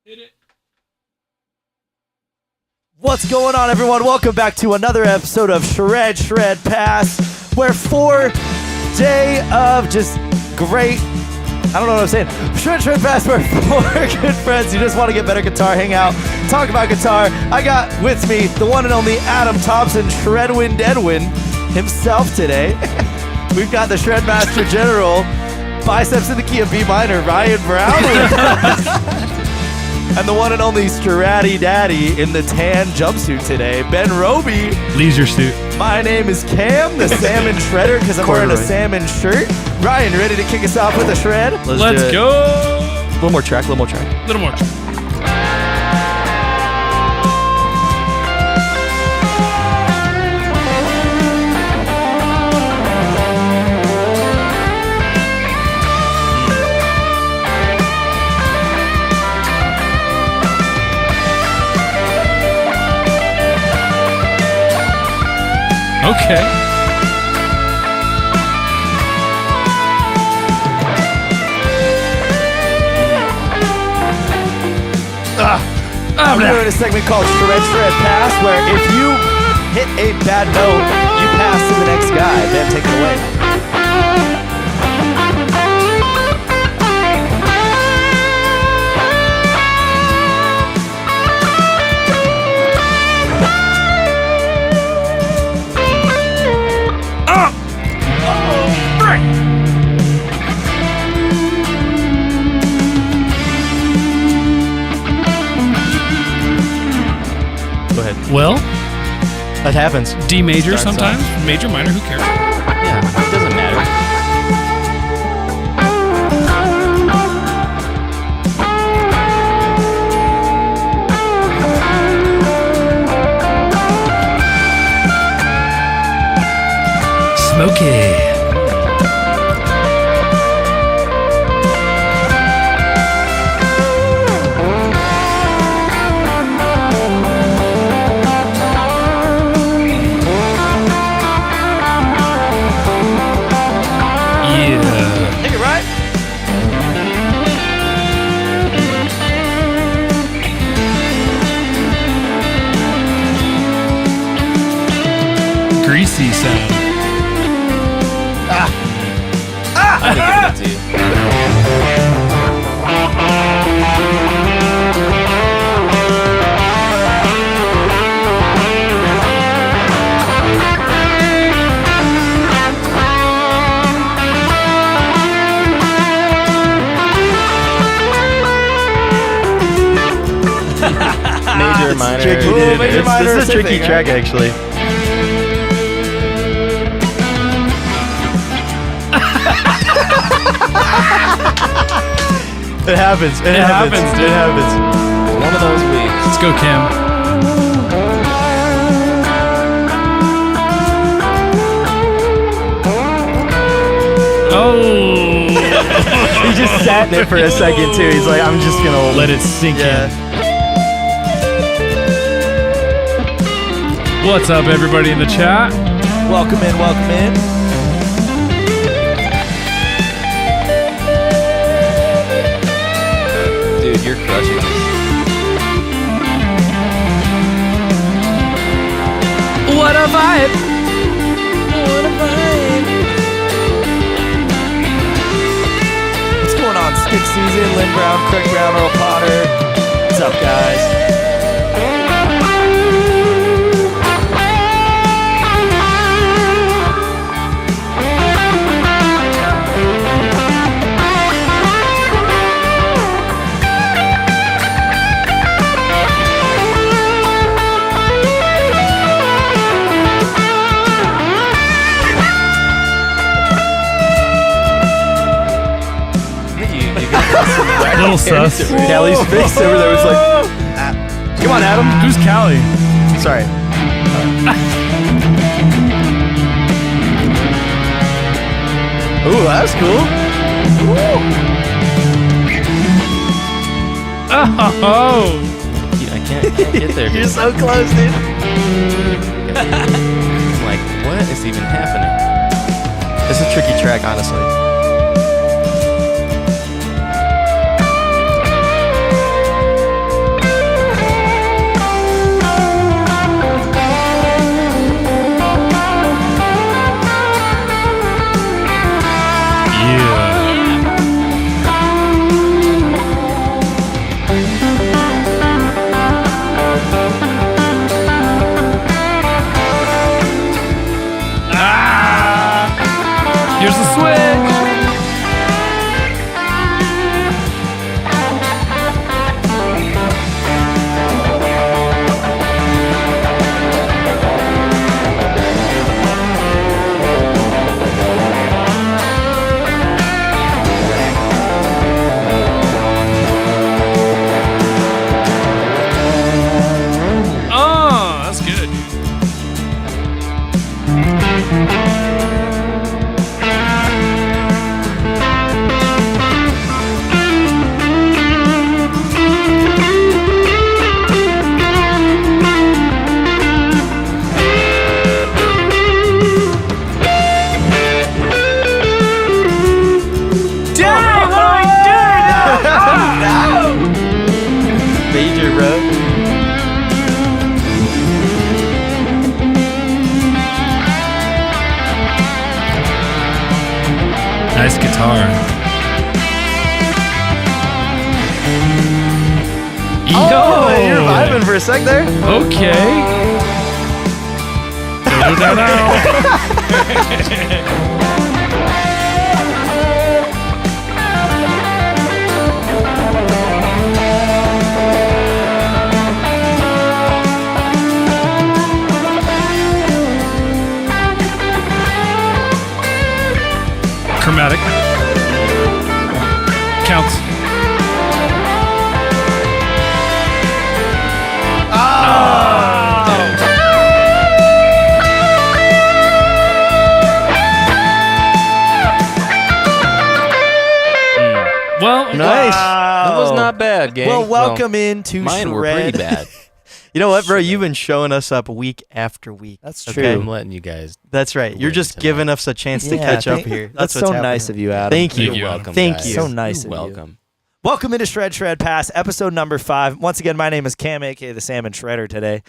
Hit it. What's going on, everyone? Welcome back to another episode of Shred Pass, where 4 day of just great, I don't know what I'm saying, Shred Pass, where 4 good friends who just want to get better guitar, hang out, talk about guitar. I got with me the one and only Adam Thompson, Shredwin Deadwin himself today. We've got the Shred Master General, biceps in the key of B minor, Ryan Brown with us. And the one and only Stratty Daddy in the tan jumpsuit today, Ben Roby. Leisure suit. My name is Cam, the salmon shredder, because I'm wearing a salmon shirt. Ryan, you ready to kick us off with a shred? Let's go. A little more track. Little more. Okay. I'm doing a segment called Shred Pass, where if you hit a bad note, you pass to the next guy. Ben, take it away. Well, that happens. D major sometimes, major, minor, who cares? Yeah, it doesn't matter. Smoky. Greasy sound. I'm gonna give it to you. Major, minor. This is a tricky track, actually. It happens. It happens. It happens. One of those weeks. Let's go, Cam. Oh. He just sat there for a second, too. He's like, I'm just going to let it sink in. What's up, everybody in the chat? Welcome in, welcome in. Dude, you're crushing this. What a vibe! What a vibe! What's going on? Stick Season, Lynn Brown, Craig Brown, Earl Potter. What's up, guys? Little sus. Callie's face over there was like, come on, Adam. Who's Callie? Sorry. Ooh, that was cool. Oh. Dude, I can't get there. You're so close, dude. I'm like, what is even happening? This is a tricky track, honestly. Oh, you're vibing for a sec there. Okay. Chromatic. Counts. Well, Nice. That was not bad, gang. Well, welcome into mine Shred. were pretty bad. You know what, bro? You've been showing us up week after week. That's Okay? I'm letting you guys. That's right. You're Win just tonight. giving us a chance to catch up here. That's what's so happening. nice of you, Adam. Thank you. Thank you. You're welcome. Thank guys. you. So nice You're of you. welcome. Welcome into Shred Pass, episode number 5. Once again, my name is Kam, aka the Salmon Shredder today.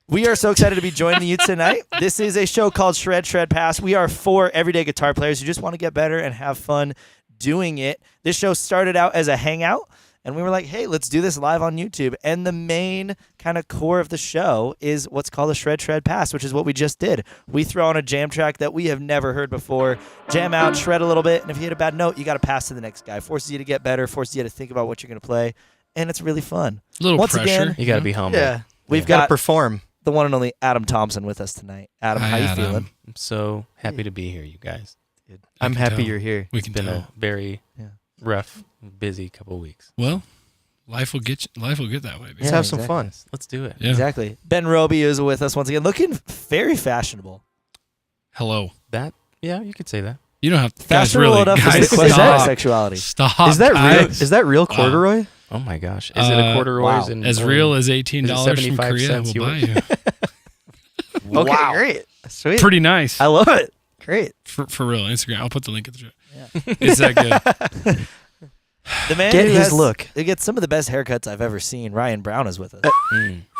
We are so excited to be joining you tonight. This is a show called Shred Pass. We are 4 everyday guitar players who just want to get better and have fun doing it. This show started out as a hangout, and we were like, hey, let's do this live on YouTube. And the main kind of core of the show is what's called a Shred Pass, which is what we just did. We throw on a jam track that we have never heard before, jam out, shred a little bit, and if you hit a bad note, you got to pass to the next guy. Forces you to get better, forces you to think about what you're going to play, and it's really fun. little Once pressure. again, You got to be humble. Yeah. We've Yeah. got to perform. The one and only Adam Thompson with us tonight. Adam, Hi, how you Adam. feeling? I'm so happy to be here, you guys. I'm can happy tell. you're here. We It's can been tell. a very Yeah. rough, busy couple of weeks. Well, life will get that way. Baby. Let's Yeah, have some exactly. fun. Let's do it. Yeah. Exactly. Ben Roby is with us once again, looking very fashionable. Hello. Yeah, you could say that. You don't have to. Guys, Fashionable really. enough Guys, is the question stop. of sexuality. Stop. Is that real? guys. Is that real Wow. corduroy? Oh my gosh. Is it a corduroys? wow. And As real as $18 from 75 Korea cents will buy yours? you? Okay, Wow. great. Sweet. Pretty nice. I love it. Great. For real. Instagram. I'll put the link in the chat. It's that good. The man Get who his has, look. Who gets some of the best haircuts I've ever seen. Ryan Brown is with us.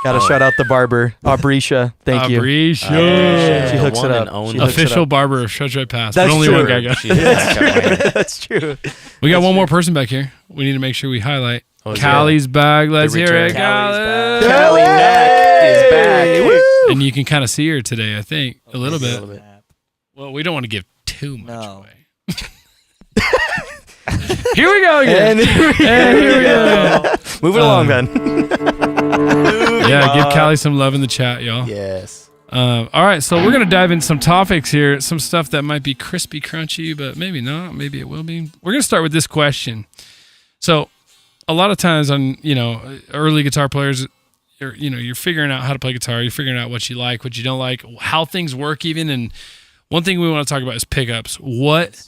Gotta shout out the barber, Aubrisha. Thank you. Aubrisha. She The hooks it one up. and only. She hooks it Official up. barber of Shred Pass. That's But only true. one guy got. She did back up my- That's true. We got one more person back here. We need to make sure we highlight. Oh, is Callie's back. Let's The hear it, return. Callie. back. Callie Mack is back. Woo! And you can kind of see her today, I think, a little bit. bit. Well, we don't want to give too much No. away. Here we go again. And here we go. Moving along, Ben. Yeah, give Callie some love in the chat, y'all. Yes. All right, so we're going to dive into some topics here, some stuff that might be crispy, crunchy, but maybe not. Maybe it will be. We're going to start with this question. So a lot of times on, early guitar players, you're figuring out how to play guitar. You're figuring out what you like, what you don't like, how things work even. And one thing we want to talk about is pickups. What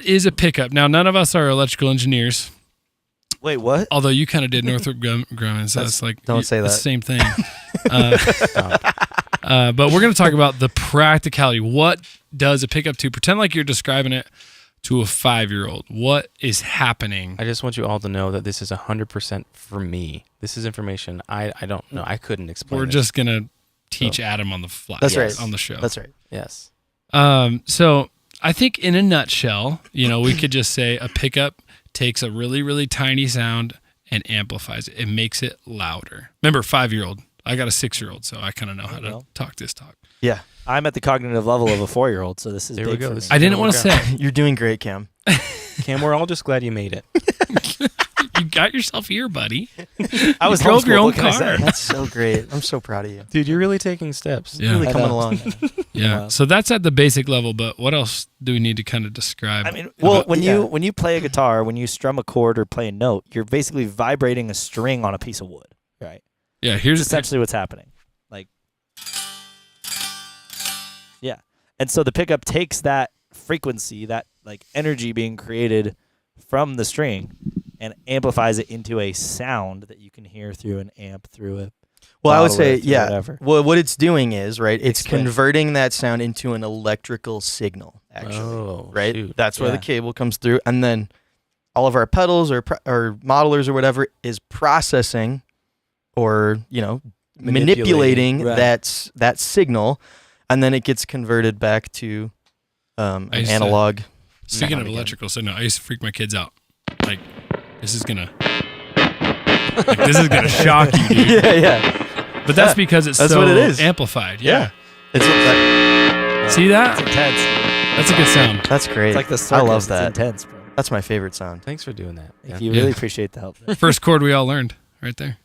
is a pickup? Now, none of us are electrical engineers, Wait, what? although you kind of did Northrop Grumman, so that's like don't say it's that. the same thing. But we're going to talk about the practicality. What does a pickup do? Pretend like you're describing it to a 5-year-old. What is happening? I just want you all to know that this is 100% for me. This is information I don't know. I couldn't explain. We're this. just going to teach Adam on the fly. That's right. On the show. That's right. Yes. So I think in a nutshell, we could just say a pickup takes a really, really tiny sound and amplifies it. It makes it louder. Remember, 5-year-old. I got a 6-year-old, so I kind of know how to talk this talk. Yeah. I'm at the cognitive level of a 4-year-old, so this is There we big go. for me. This is I didn't gonna want to work say. You're doing great, Cam. Cam, we're all just glad you made it. You got yourself here, buddy. I was drove your homeschooled, own what can I car. say? That's so great. I'm so proud of you. Dude, you're really taking steps. Yeah. Really I coming know. along. Yeah. Wow. So that's at the basic level, but what else do we need to kind of describe? I mean, well, about- when you play a guitar, when you strum a chord or play a note, you're basically vibrating a string on a piece of wood, right? yeah, It's here's essentially what's happening. Yeah. And so the pickup takes that frequency, that like energy being created from the string, and amplifies it into a sound that you can hear through an amp, through a Well, I would bottle say, or through yeah. whatever. Well, what it's doing is, right, it's Explain. converting that sound into an electrical signal, actually. Oh, right? shoot. That's where Yeah. the cable comes through. And then all of our pedals or modelers or whatever is processing or, manipulating Right. that signal. And then it gets converted back to an I used to- analog. Speaking sound of again. electrical signal, I used to freak my kids out. Like, this is gonna Like, this is gonna shock you, dude. yeah. But that's because it's That's so what it is. amplified. Yeah. It's See that? It's intense. That's a good sound. that's great. It's like the I circus. love It's that. intense, bro. That's my favorite sound. Thanks for doing that. Thank you. Really appreciate the help. There. First chord we all learned right there.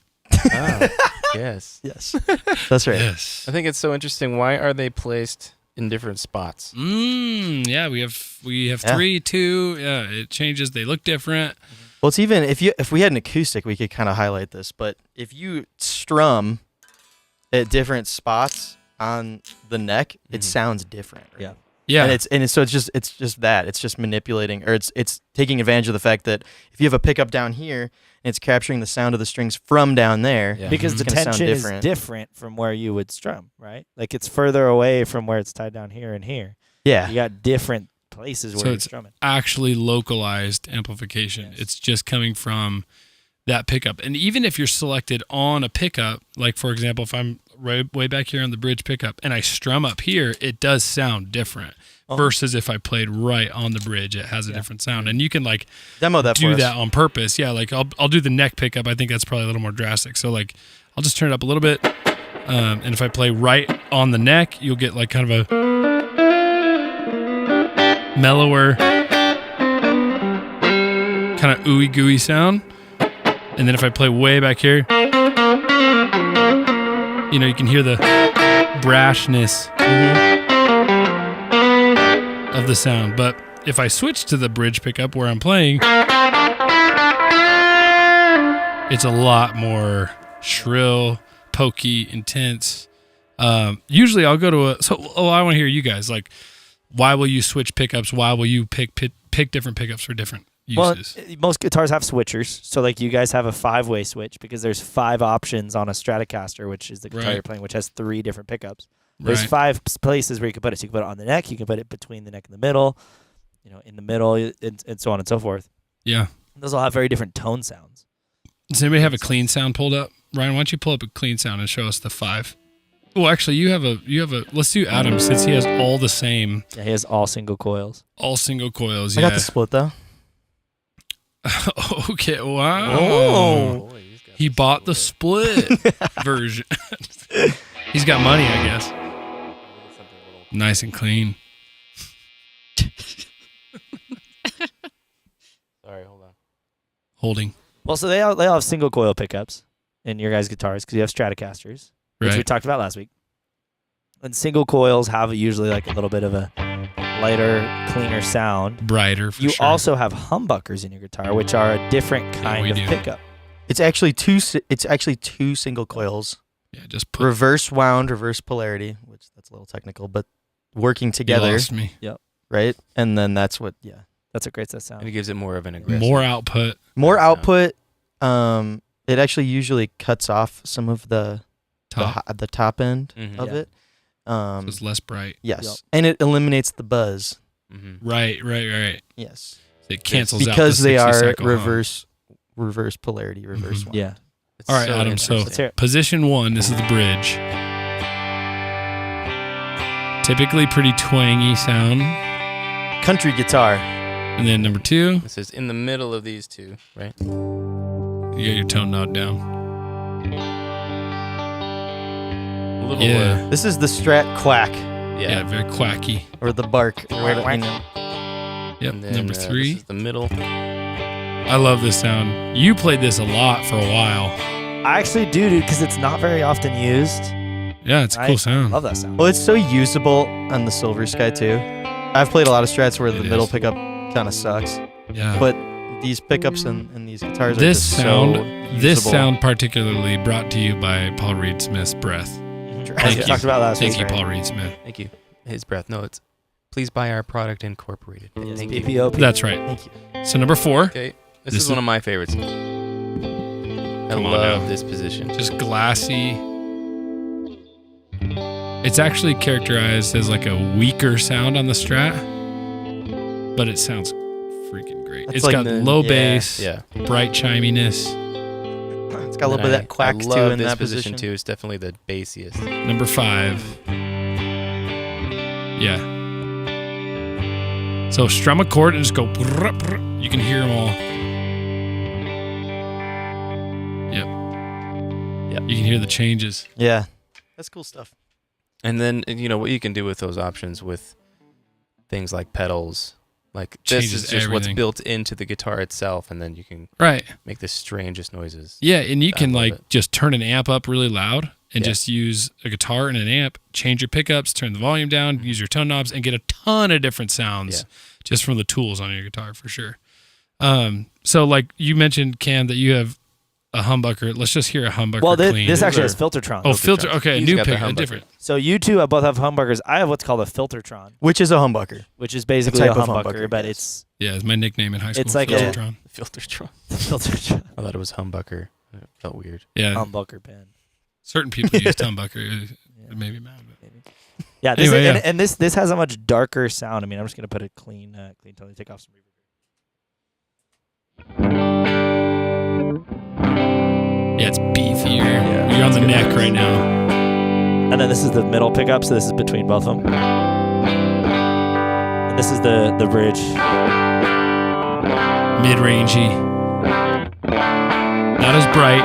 Oh, yes. Yes, that's right. Yes. I think it's so interesting. Why are they placed in different spots? Yeah, we have 3, 2. Yeah, it changes. They look different. Well, it's even if we had an acoustic, we could kind of highlight this. But if you strum at different spots on the neck, it sounds different. Right? Yeah. Yeah. And it's just that. It's just manipulating, or it's taking advantage of the fact that if you have a pickup down here and it's capturing the sound of the strings from down there, Yeah. Because it's the gonna sound tension is different. different from where you would strum, right? Like it's further away from where it's tied down here and here. Yeah. You got different places where So you're it's strumming. actually localized amplification. Yes. It's just coming from that pickup. And even if you're selected on a pickup, like for example, if I'm way back here on the bridge pickup and I strum up here, it does sound different. Versus if I played right on the bridge, it has a different sound. And you can like Demo that for do us. that on purpose. Yeah, like I'll do the neck pickup. I think that's probably a little more drastic. So like I'll just turn it up a little bit. And if I play right on the neck, you'll get like kind of a mellower, kind of ooey gooey sound. And then if I play way back here, you know, you can hear the brashness of the sound. But if I switch to the bridge pickup where I'm playing, it's a lot more shrill, pokey, intense. Usually I'll go to I want to hear you guys, like, why will you switch pickups? Why will you pick different pickups for different uses? Well, most guitars have switchers. So like you guys have a 5-way switch because there's 5 options on a Stratocaster, which is the guitar Right. you're playing, which has 3 different pickups. There's Right. 5 places where you can put it. So you can put it on the neck, you can put it between the neck and the middle, you know, in the middle, and so on and so forth. Yeah. Those all have very different tone sounds. Does anybody have a clean sound pulled up? Ryan, why don't you pull up a clean sound and show us the 5? Well, actually, you have a. Let's do Adam since he has all the same, Yeah, he has all single coils. all single coils. I Yeah. got the split though. Okay. Wow. Oh. Boy, he's got He bought the split version. He's got money, I guess. Nice and clean. Sorry, hold on. Holding. Well, so they all have single coil pickups in your guys' guitars because you have Stratocasters, which we Right. talked about last week. And single coils have usually like a little bit of a lighter, cleaner sound. Brighter for You sure. also have humbuckers in your guitar, which are a different kind we of do. pickup. It's actually two single coils, Yeah, just put. reverse wound, reverse polarity, which that's a little technical, but working You together, lost me. right? And then that's what, That's what creates that And sound. it gives it more of an aggressive. More output. more sound. output. It actually usually cuts off some of the Top. the top end Mhm. of Yeah. it. So it's less bright. Yes, Yep. and it eliminates the buzz. Mm-hmm. Right. Yes, It cancels because out they the 60 are cycle hum. reverse polarity, reverse Mhm. wound. Yeah. It's All right, Adam. So Let's hear it. position 1, this is the bridge. Typically pretty twangy sound. Country guitar. And then number 2, This is in the middle of these two, right? you got your tone knob down. A little. Yeah. This is the Strat quack Yeah, very quacky. or the bark. Or whatever, you know. Yep. And then, Number This 3. is the middle. I love this sound. You played this a lot for a while. I actually do, dude, because it's not very often used. Yeah, it's a I cool sound. love that sound. Well, it's so usable on the Silver Sky too. I've played a lot of Strats where the It middle is. pickup kind of sucks, Yeah. but these pickups and these guitars are this just sound, so this usable. sound particularly brought to you by Paul Reed Smith's breath. As Thank we you. talked about last Thank week. you, right? Paul Reed Smith. Thank you. His breath. No, it's. Please buy our product incorporated. Yes, Thank you. PPOP. That's right. Thank you. So number 4, Okay. This This is is- one of my favorites. I Come on love now. this position. just glassy. It's actually characterized as like a weaker sound on the Strat, but it sounds freaking great. That's It's like got the- low yeah, bass, Yeah. bright chiminess. It's got a little bit of that quack I too love in this that position too. It's definitely the bassiest. Number 5. Yeah. So strum a chord and just go. You can hear them all. Yep. hear the changes. Yeah, that's cool stuff. And then what you can do with those options with things like pedals, like this Changes is just what's everything. built into the guitar itself, and then you can Right. make the strangest noises. Yeah, and you can love like it. just turn an amp up really loud and Yeah. just use a guitar and an amp, change your pickups, turn the volume down, use your tone knobs, and get a ton of different sounds just from the tools on your guitar for sure. So like you mentioned, Cam, that you have a humbucker. Let's just hear a humbucker Well, clean. this actually has Filter Tron. oh, filter. Okay, a He's new got the pick, a humbucker. different. So you two both have humbuckers. I have what's called a Filter Tron, Which is a humbucker. which is basically a type of humbucker, humbucker, but yes. Yeah, it's my nickname in high school. It's like Filter a- Tron. Filter Tron. it's Filter Tron I thought it was humbucker. It felt weird. Yeah, humbucker pen. certain people use humbucker. It made me mad. But. Yeah, this Anyway, is, yeah. And this has a much darker sound. I mean, I'm just gonna put it clean totally take off some reverb. Yeah, it's beefier. Yeah, You're on the it's good. neck right now. And then this is the middle pickup, so this is between both of them. And this is the bridge. Mid-rangey. Not as bright.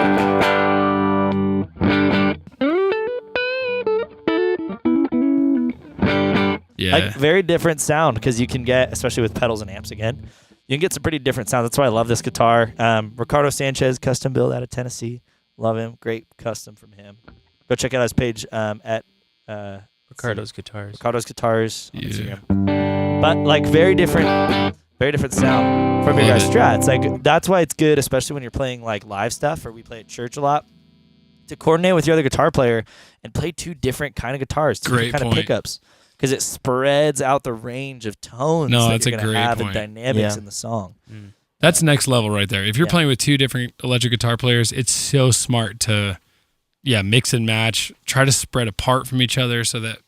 Yeah. Like very different sound because you can get, especially with pedals and amps again, you can get some pretty different sounds. That's why I love this guitar. Ricardo Sanchez, custom build out of Tennessee. Love him. Great custom from him. Go check out his page at Ricardo's guitars. Ricardo's Guitars on Yeah. Instagram. But like very different sound from your Love guys' it. strats. Like that's why it's good, especially when you're playing like live stuff or we play at church a lot, to coordinate with your other guitar player and play two different kind of guitars, two Great different kind point. of pickups, because it spreads out the range of tones No, that that's you're a gonna great have point. and dynamics Yeah. in the song. That's next level right there. If you're Yeah. playing with two different electric guitar players, it's so smart to, mix and match. Try to spread apart from each other so that,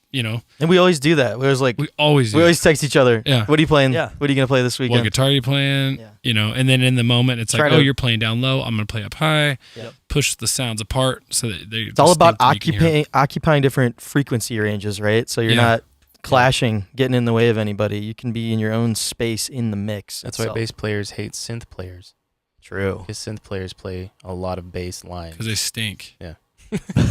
And we always do that. We always we always do. we always text each other. Yeah. What are you playing? Yeah. What are you gonna play this What weekend? guitar are you playing? Yeah. And then in the moment, it's Try like, to- oh, you're playing down low. I'm going to play up high. Yep. Push the sounds apart so that they're It's all about distinct and you can hear 'em. occupying different frequency ranges, right? So you're Yeah. not clashing, getting in the way of anybody. You can be in your own space in the mix. That's why itself. bass players hate synth players. True. Because synth players play a lot of bass lines. Because they stink. Yeah.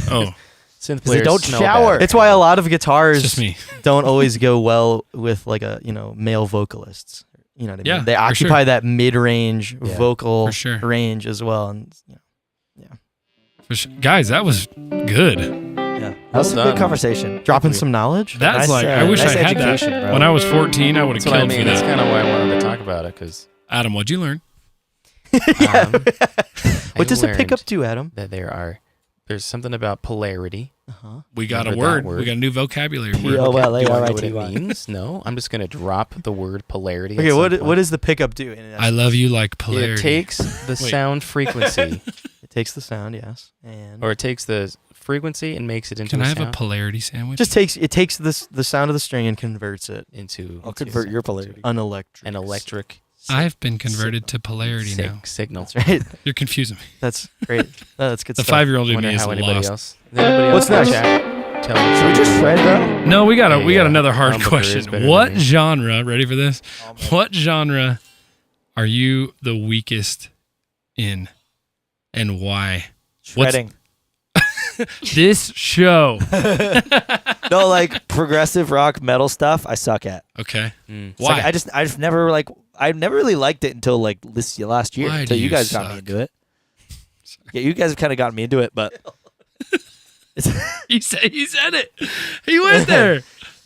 Oh, Synth 'Cause they players don't smell shower. bad. It's why a lot of it's guitars just me. don't always go well with like a male vocalists. You know what I mean? Yeah, They for occupy sure. that mid-range Yeah, vocal for sure. range as well. And For sure. Guys, that was good. Yeah, that Well was a done. good conversation. dropping some knowledge. That's Nice, I wish nice I had that. education, bro. When I was 14, I would have That's what I killed mean. for That's that. kind of why I wanted to talk about it, because Adam, what'd you learn? What does a pickup do, Adam? that there's something about polarity. Uh-huh. We got a Remember that word. word? We got a new vocabulary word. P-O-L-A. Do I know what it Polarity. means? No, I'm just gonna drop the word polarity. Okay, what does the pickup do? I love you like polarity. It takes the sound frequency, It takes the sound, yes, and or it takes the frequency and makes it into Can a I have a sound. polarity sandwich? it takes the sound of the string and converts it into I'll convert your polarity. unelectric. an electric I've been converted to polarity now. signal. That's right. You're confusing me. That's great. No, that's good The stuff. 5-year-old in Wonder me is how anybody lost. else. Is anybody What's else in the next? chat? Tell me. Should we just shred, bro? No, we got Yeah, another hard Humbucker is question. better What than me. genre? Ready for this? Oh, What genre are you the weakest in, and why? Shredding. This show. No, like progressive rock metal stuff, I suck at. Okay. Mm. It's like, Why? I just never I never really liked it until like this last year. Why Until do you you guys got me suck? into it. Yeah, you guys have kind of gotten me into it, but he said it. He went there.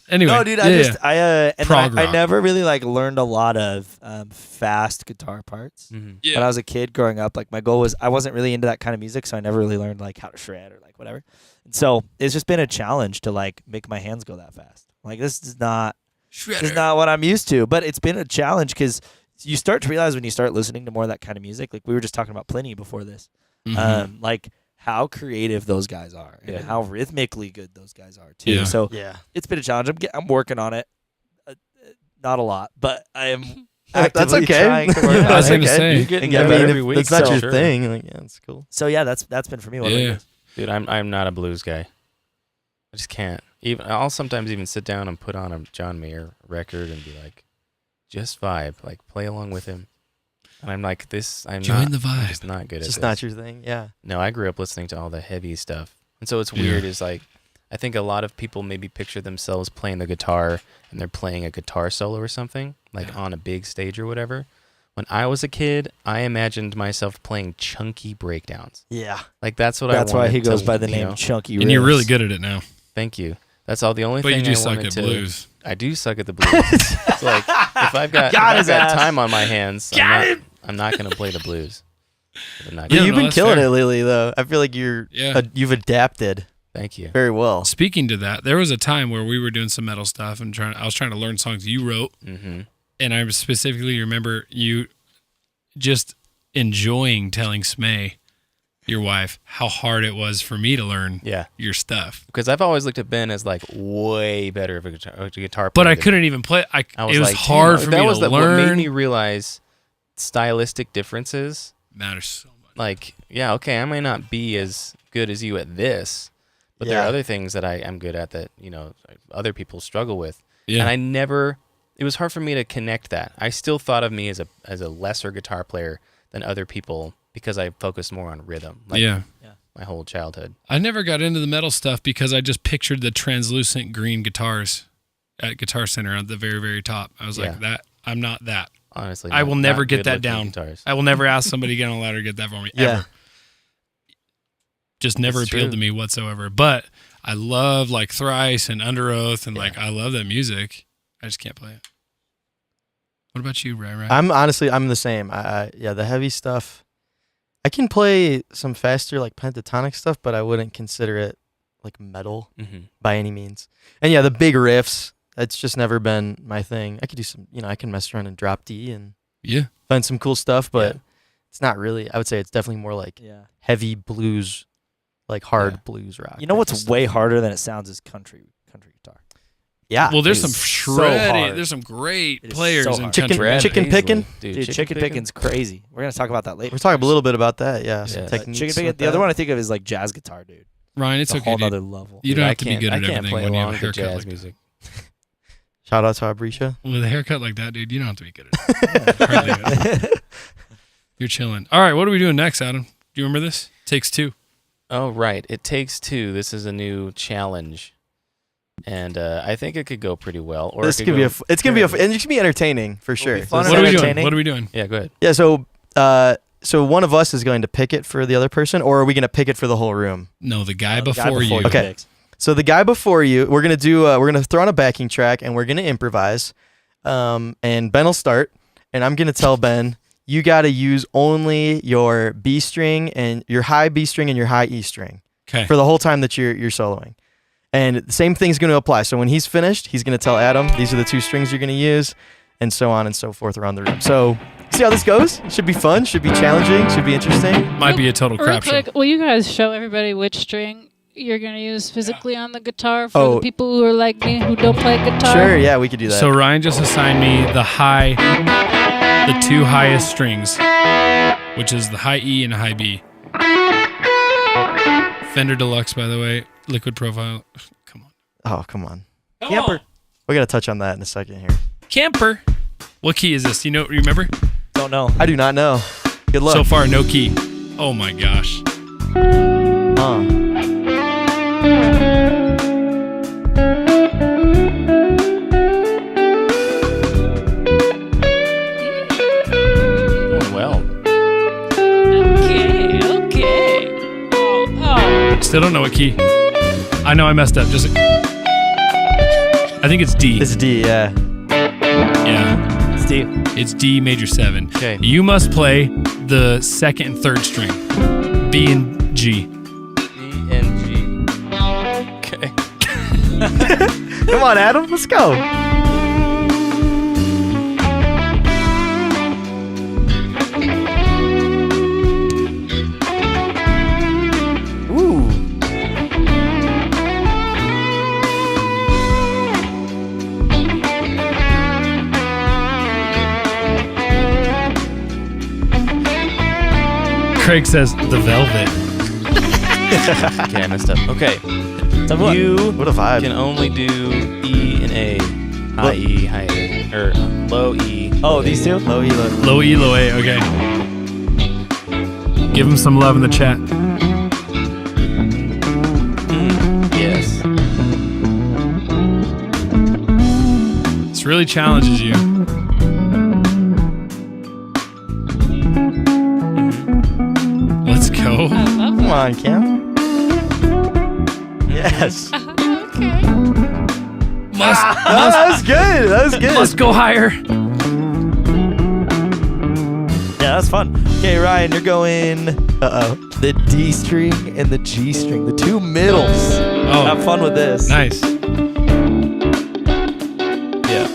Anyway. no, dude, yeah. Prog I rock. never really like learned a lot of fast guitar parts. Mhm. Yeah. When I was a kid growing up, like my goal was I wasn't really into that kind of music, so I never really learned like how to shred or like whatever. And so it's just been a challenge to like make my hands go that fast. Like this is not what I'm used to, but it's been a challenge because you start to realize when you start listening to more of that kind of music, like we were just talking about Pliny before this, Mhm. like how creative those guys are and Yeah. how rhythmically good those guys are too. Yeah. So Yeah. it's been a challenge. I'm working on it, not a lot, but I am. That's actively okay. trying to work I on was it. gonna say. You're getting I better mean, every if week. that's not so your sure. thing. Like, yeah, it's cool. So yeah, that's been for me. What about you Yeah. guys? Dude, I'm not a blues guy. I just can't. I'll sometimes even sit down and put on a John Mayer record and be like, just vibe, like play along with him. And I'm like, I'm Join not, the I'm vibe. just not good It's at just this. not your thing. Yeah. No, I grew up listening to all the heavy stuff. And so it's weird is like, I think a lot of people maybe picture themselves playing the guitar and they're playing a guitar solo or something, like on a big stage or whatever. When I was a kid, I imagined myself playing chunky breakdowns. Yeah. Like that's what That's I wanted. why he goes to, by the you name know. Chunky And you're Riffs. really good at it now. Thank you. That's all the only But thing you do I suck wanted at to. blues. I do suck at the blues. It's like if I've got time on my hands, I'm not going to play the blues. I'm not But Yeah, you've no, been that's killing fair. it lately, though. I feel like you've adapted Thank you. very well. Speaking to that, there was a time where we were doing some metal stuff and I was trying to learn songs you wrote, Mm-hmm. and I specifically remember you just enjoying telling Smay, your wife, how hard it was for me to learn your stuff. Because I've always looked at Ben as like way better of a guitar player. But I than couldn't even play. I It was like, hard for that me was to What made learn. me realize stylistic differences. Matters so much. Like, yeah, okay, I might not be as good as you at this, but there are other things that I am good at that, you know, other people struggle with. Yeah. And it was hard for me to connect that. I still thought of me as a lesser guitar player than other people because I focused more on rhythm. Like my whole childhood. I never got into the metal stuff because I just pictured the translucent green guitars at Guitar Center at the very, very top. I was like, I'm not that. Honestly, I will never not get that good-looking down. guitars. I will never ask somebody to get on a ladder to get that for me. Ever. Just never It's appealed true. to me whatsoever. But I love like Thrice and Under Oath and like I love that music. I just can't play it. What about you, Ray Ray? I'm the same. The heavy stuff. I can play some faster like pentatonic stuff, but I wouldn't consider it like metal by any means. And the big riffs, it's just never been my thing. I could do some, I can mess around and drop D and find some cool stuff, but it's not really. I would say it's definitely more like heavy blues, like hard blues rock. You know what's way harder than it sounds is country guitar. Yeah. Well, there's some so shredded. hard. There's some great It is players so in hard. country. Chicken picking. Dude, chicken picking's crazy. We're gonna talk about that later. We're talking a little bit about that. Yeah. Some Yeah. techniques. Chicken picking. with The other that. one I think of is like jazz guitar, dude. Ryan, it's It's a okay, whole dude. other level. You don't have to be good I at can't everything play when you have along a to haircut jazz like that. music. Shout out to Aubrisha. With a haircut like that, dude, you don't have to be good at it. Hardly good. You're chilling. All right, what are we doing next, Adam? Do you remember this? Takes Two. Oh, right. It Takes Two. This is a new challenge. And I think it could go pretty well. Or This it could be go it's gonna be and it should be entertaining for sure. be fun What are we doing? entertaining. What are we doing? Yeah, go ahead. Yeah, so one of us is going to pick it for the other person, or are we going to pick it for the whole room? No, the guy The guy before you. Okay. So the guy before you, we're gonna throw on a backing track and we're gonna improvise. And Ben will start, and I'm gonna tell Ben, you got to use only your B string and your high B string and your high E string Okay. for the whole time that you're soloing. And the same thing's going to apply. So when he's finished, he's going to tell Adam, these are the two strings you're going to use, and so on and so forth around the room. So see how this goes. Should be fun. Should be challenging. Should be interesting. Might be a total Real crap show. quick, will you guys show everybody which string you're going to use physically on the guitar for Oh. the people who are like me who don't play guitar? Sure. Yeah, we could do that. So Ryan just assigned me the two highest strings, which is the high E and a high B. Fender Deluxe, by the way, liquid profile. Come on. Oh, come on. Kemper. We got to touch on that in a second here. Kemper. What key is this? You remember? Don't know. I do not know. Good luck. So far, no key. Oh my gosh. Going well. Okay. Oh. Still don't know what key. I know I messed up. I think it's D. It's D, yeah. Yeah. Steve. It's D major 7. Okay. You must play the second and third string. B and G. E and G. Okay. Come on, Adam. Let's go. Ooh. Craig says the Velvet. Okay, I messed up. Okay. You What a vibe. can only do E and A. High E, high A. Or low E. Oh, these two? Low E, low. Low E, low A. Okay. Give him some love in the chat. really challenges you. Let's go. I love Come that. on, Cam. Yes. Okay. That was good. That was good. Must go higher. Yeah, that's fun. Okay, Ryan, you're going the D string and the G string, the two middles. Oh, Have fun with this. nice. Yeah.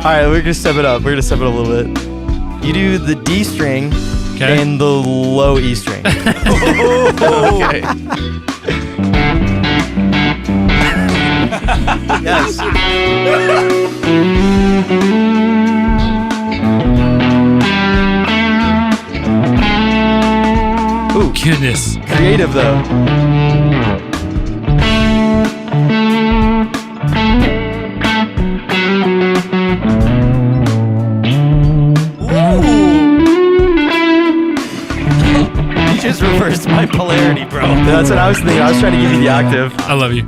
All right, we're gonna step it up. We're gonna step it up a little bit. You do the D string Okay. and the low E string. Okay. Yes. Ooh, goodness. Creative though. You just reversed my polarity, bro. That's what I was thinking. I was trying to give you the octave. I love you.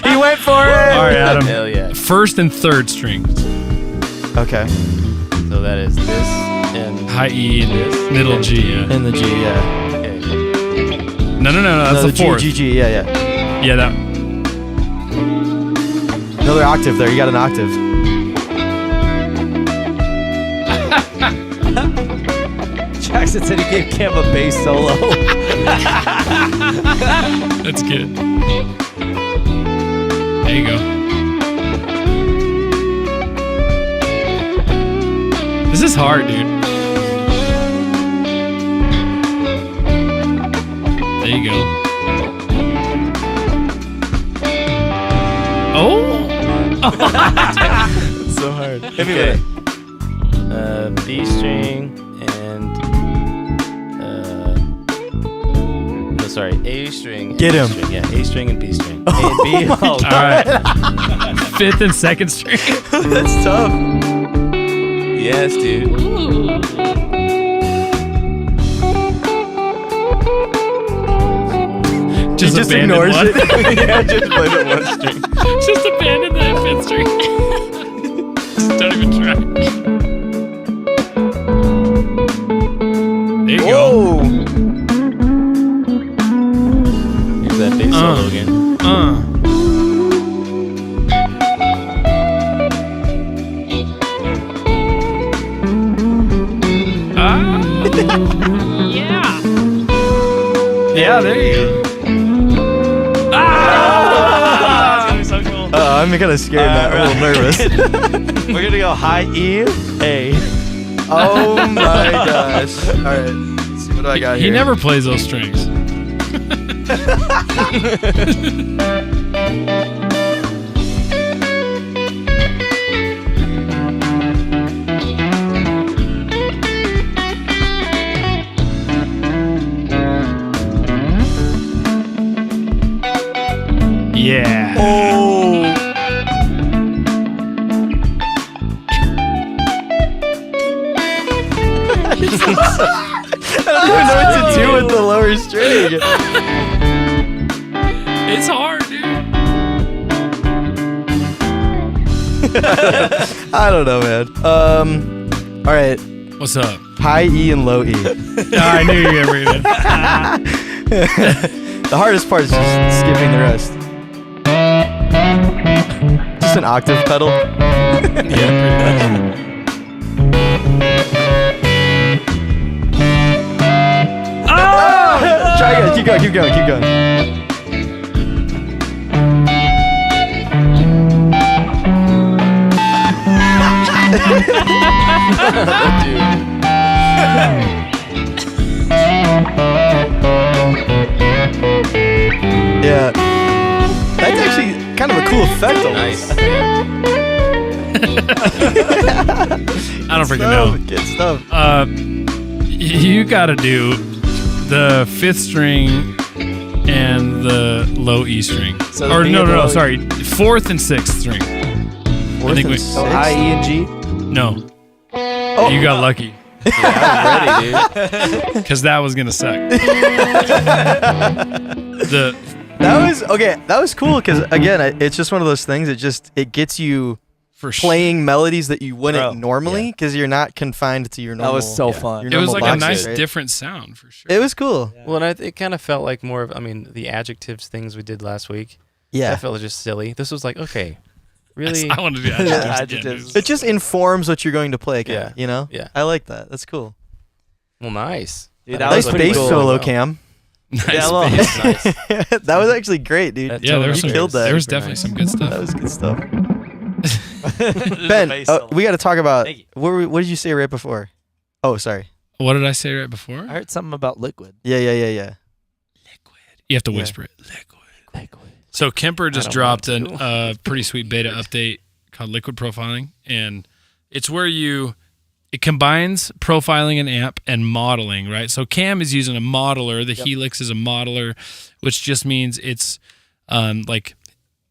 He went for it. All right, Adam. Hell yeah. First and third strings. Okay. So that is this and High E and middle G. Yeah. In the G, yeah. okay. No. That's No, the fourth. G, G, yeah, yeah. Yeah, that. Another octave there. You got an octave. Jackson said he gave Cam a bass solo. That's good. There you go. This is hard, dude. There you go. Oh! So hard. Okay. B string and no, sorry, A string. And Get B him. String. Yeah, A string and B string. A and B. All right. Fifth and second string. That's tough. Yes, dude. Ooh. Just abandon ignores one. it. Yeah, just play the one string. Just abandon that fifth string. Just don't even try. There you go. Whoa. Here's that bass solo again. Yeah. Yeah, there you go. That's gonna be so cool. I'm kind of scared now. I'm a little nervous. We're gonna go high E, A. Oh my gosh. All right. Let's see what do I got He here. never plays those strings. Yeah. Oh. I don't even know what to do with the lower string. It's hard, dude. I don't know, man. All right. What's up? High E and low E. I knew you were gonna. The hardest part is just skipping the rest. Just an octave pedal. Try again. Keep going. Keep going. Keep going. Yeah. That's actually kind of a cool effect. Nice. I don't freaking know. Good stuff. You got to do the 5th string and the low E string. So the Or B no, and no, no, low E. sorry. 4th and 6th string. Fourth think and we- sixth. So I, E, and G. No. Oh. You got lucky. Yeah, I'm ready, dude. Because that was going to suck. the That was cool because again, it's just one of those things. It gets you for sure. playing melodies that you wouldn't Bro, normally because you're not confined to your normal. That was so fun. your It was normal like a boxes, nice right? different sound for sure. It was cool. Well, and it kind of felt like more of, I mean, the adjectives things we did last week. Yeah. That felt just silly. This was like, okay, really? I wanted to do adjectives again, Adjectives. dude. It just informs what you're going to play. Kinda, Yeah. You know. Yeah. I like that. That's cool. Well, nice. Dude, that Nice was pretty bass cool. solo, Cam. Nice Yeah, well, bass. Nice. That was actually great, dude. That Yeah, there was you some, killed that. There was definitely some good stuff. That was good stuff. The Ben, bass solo. we got to talk about Thank you. what did you say right before? Oh, sorry. What did I say right before? I heard something about liquid. Yeah. You have to Yeah. whisper it. Liquid. So Kemper just don't dropped want a pretty sweet beta update called Liquid Profiling, and it's where it combines profiling an amp and modeling, right? So Cam is using a modeler. The Helix is a modeler, which just means it's like,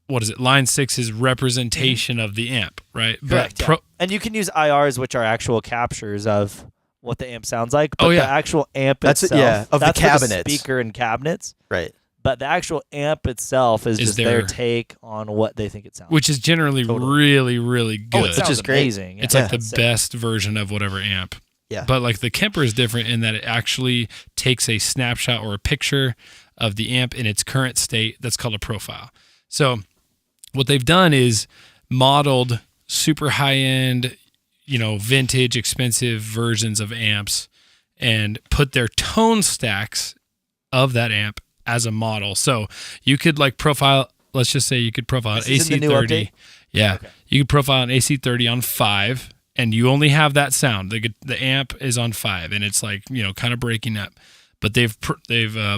what is it? Line 6 is representation of the amp, right? Correct. But And you can use IRs, which are actual captures of what the amp sounds like. But Oh, yeah. the actual amp That's it, itself, yeah, of the that's for cabinets. speaker and cabinets. Right. But the actual amp itself is just their their- take on what they think it sounds. which is generally Totally. really, really good. oh, it sounds is great. amazing. It's Yeah. like the Sick. best version of whatever amp. Yeah. But like the Kemper is different in that it actually takes a snapshot or a picture of the amp in its current state. That's called a profile. So what they've done is modeled super high end, vintage, expensive versions of amps and put their tone stacks of that amp as a model. So you could like profile, let's just say you could profile an This is in the new AC30. update? Yeah. Okay. You could profile an AC30 on 5 and you only have that sound. The amp is on 5 and it's like, kind of breaking up. But they've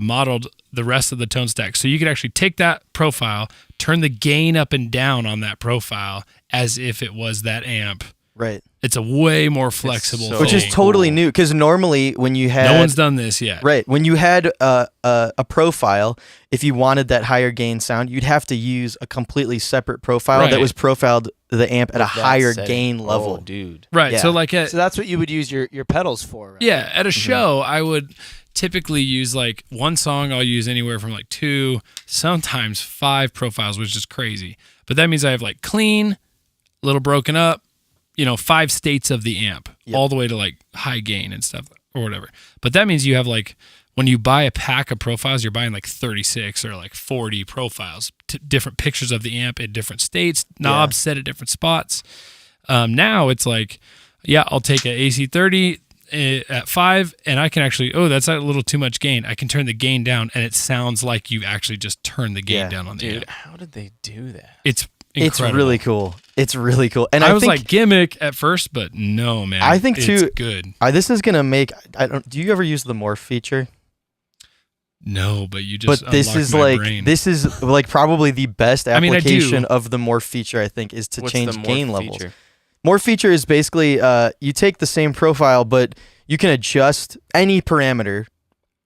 modeled the rest of the tone stack. So you could actually take that profile, turn the gain up and down on that profile as if it was that amp. Right. It's a way more flexible so thing. Which is totally new because normally when you had No one's done this yet. right when you had a profile, if you wanted that higher gain sound, you'd have to use a completely separate profile that Right. was profiled the amp at a That higher setting. gain level. Oh, dude. Right. Yeah. So like So that's what you would use your pedals for, right? yeah, at a show, I would typically use like one song. I'll use anywhere from like 2, sometimes 5 profiles, which is crazy. But that means I have like clean, a little broken up, 5 states of the amp, all the way to like high gain and stuff or whatever. But that means you have like, when you buy a pack of profiles, you're buying like 36 or like 40 profiles, different pictures of the amp in different states, knobs set at different spots. Now it's like, I'll take an AC30 at 5 and I can actually, that's a little too much gain. I can turn the gain down and it sounds like you actually just turned the gain Yeah. down on the Dude, amp. how did they do that? It's incredible. It's really cool. It's really cool. And I I was think, like gimmick at first, but no, man. I think, it's too- good. this is gonna make. Do you ever use the morph feature? No, but you just But this unlocked is my like brain. this is like probably the best I mean, I do. application of the morph feature. I think is to What's change the morph gain levels. feature? Morph feature is basically you take the same profile, but you can adjust any parameter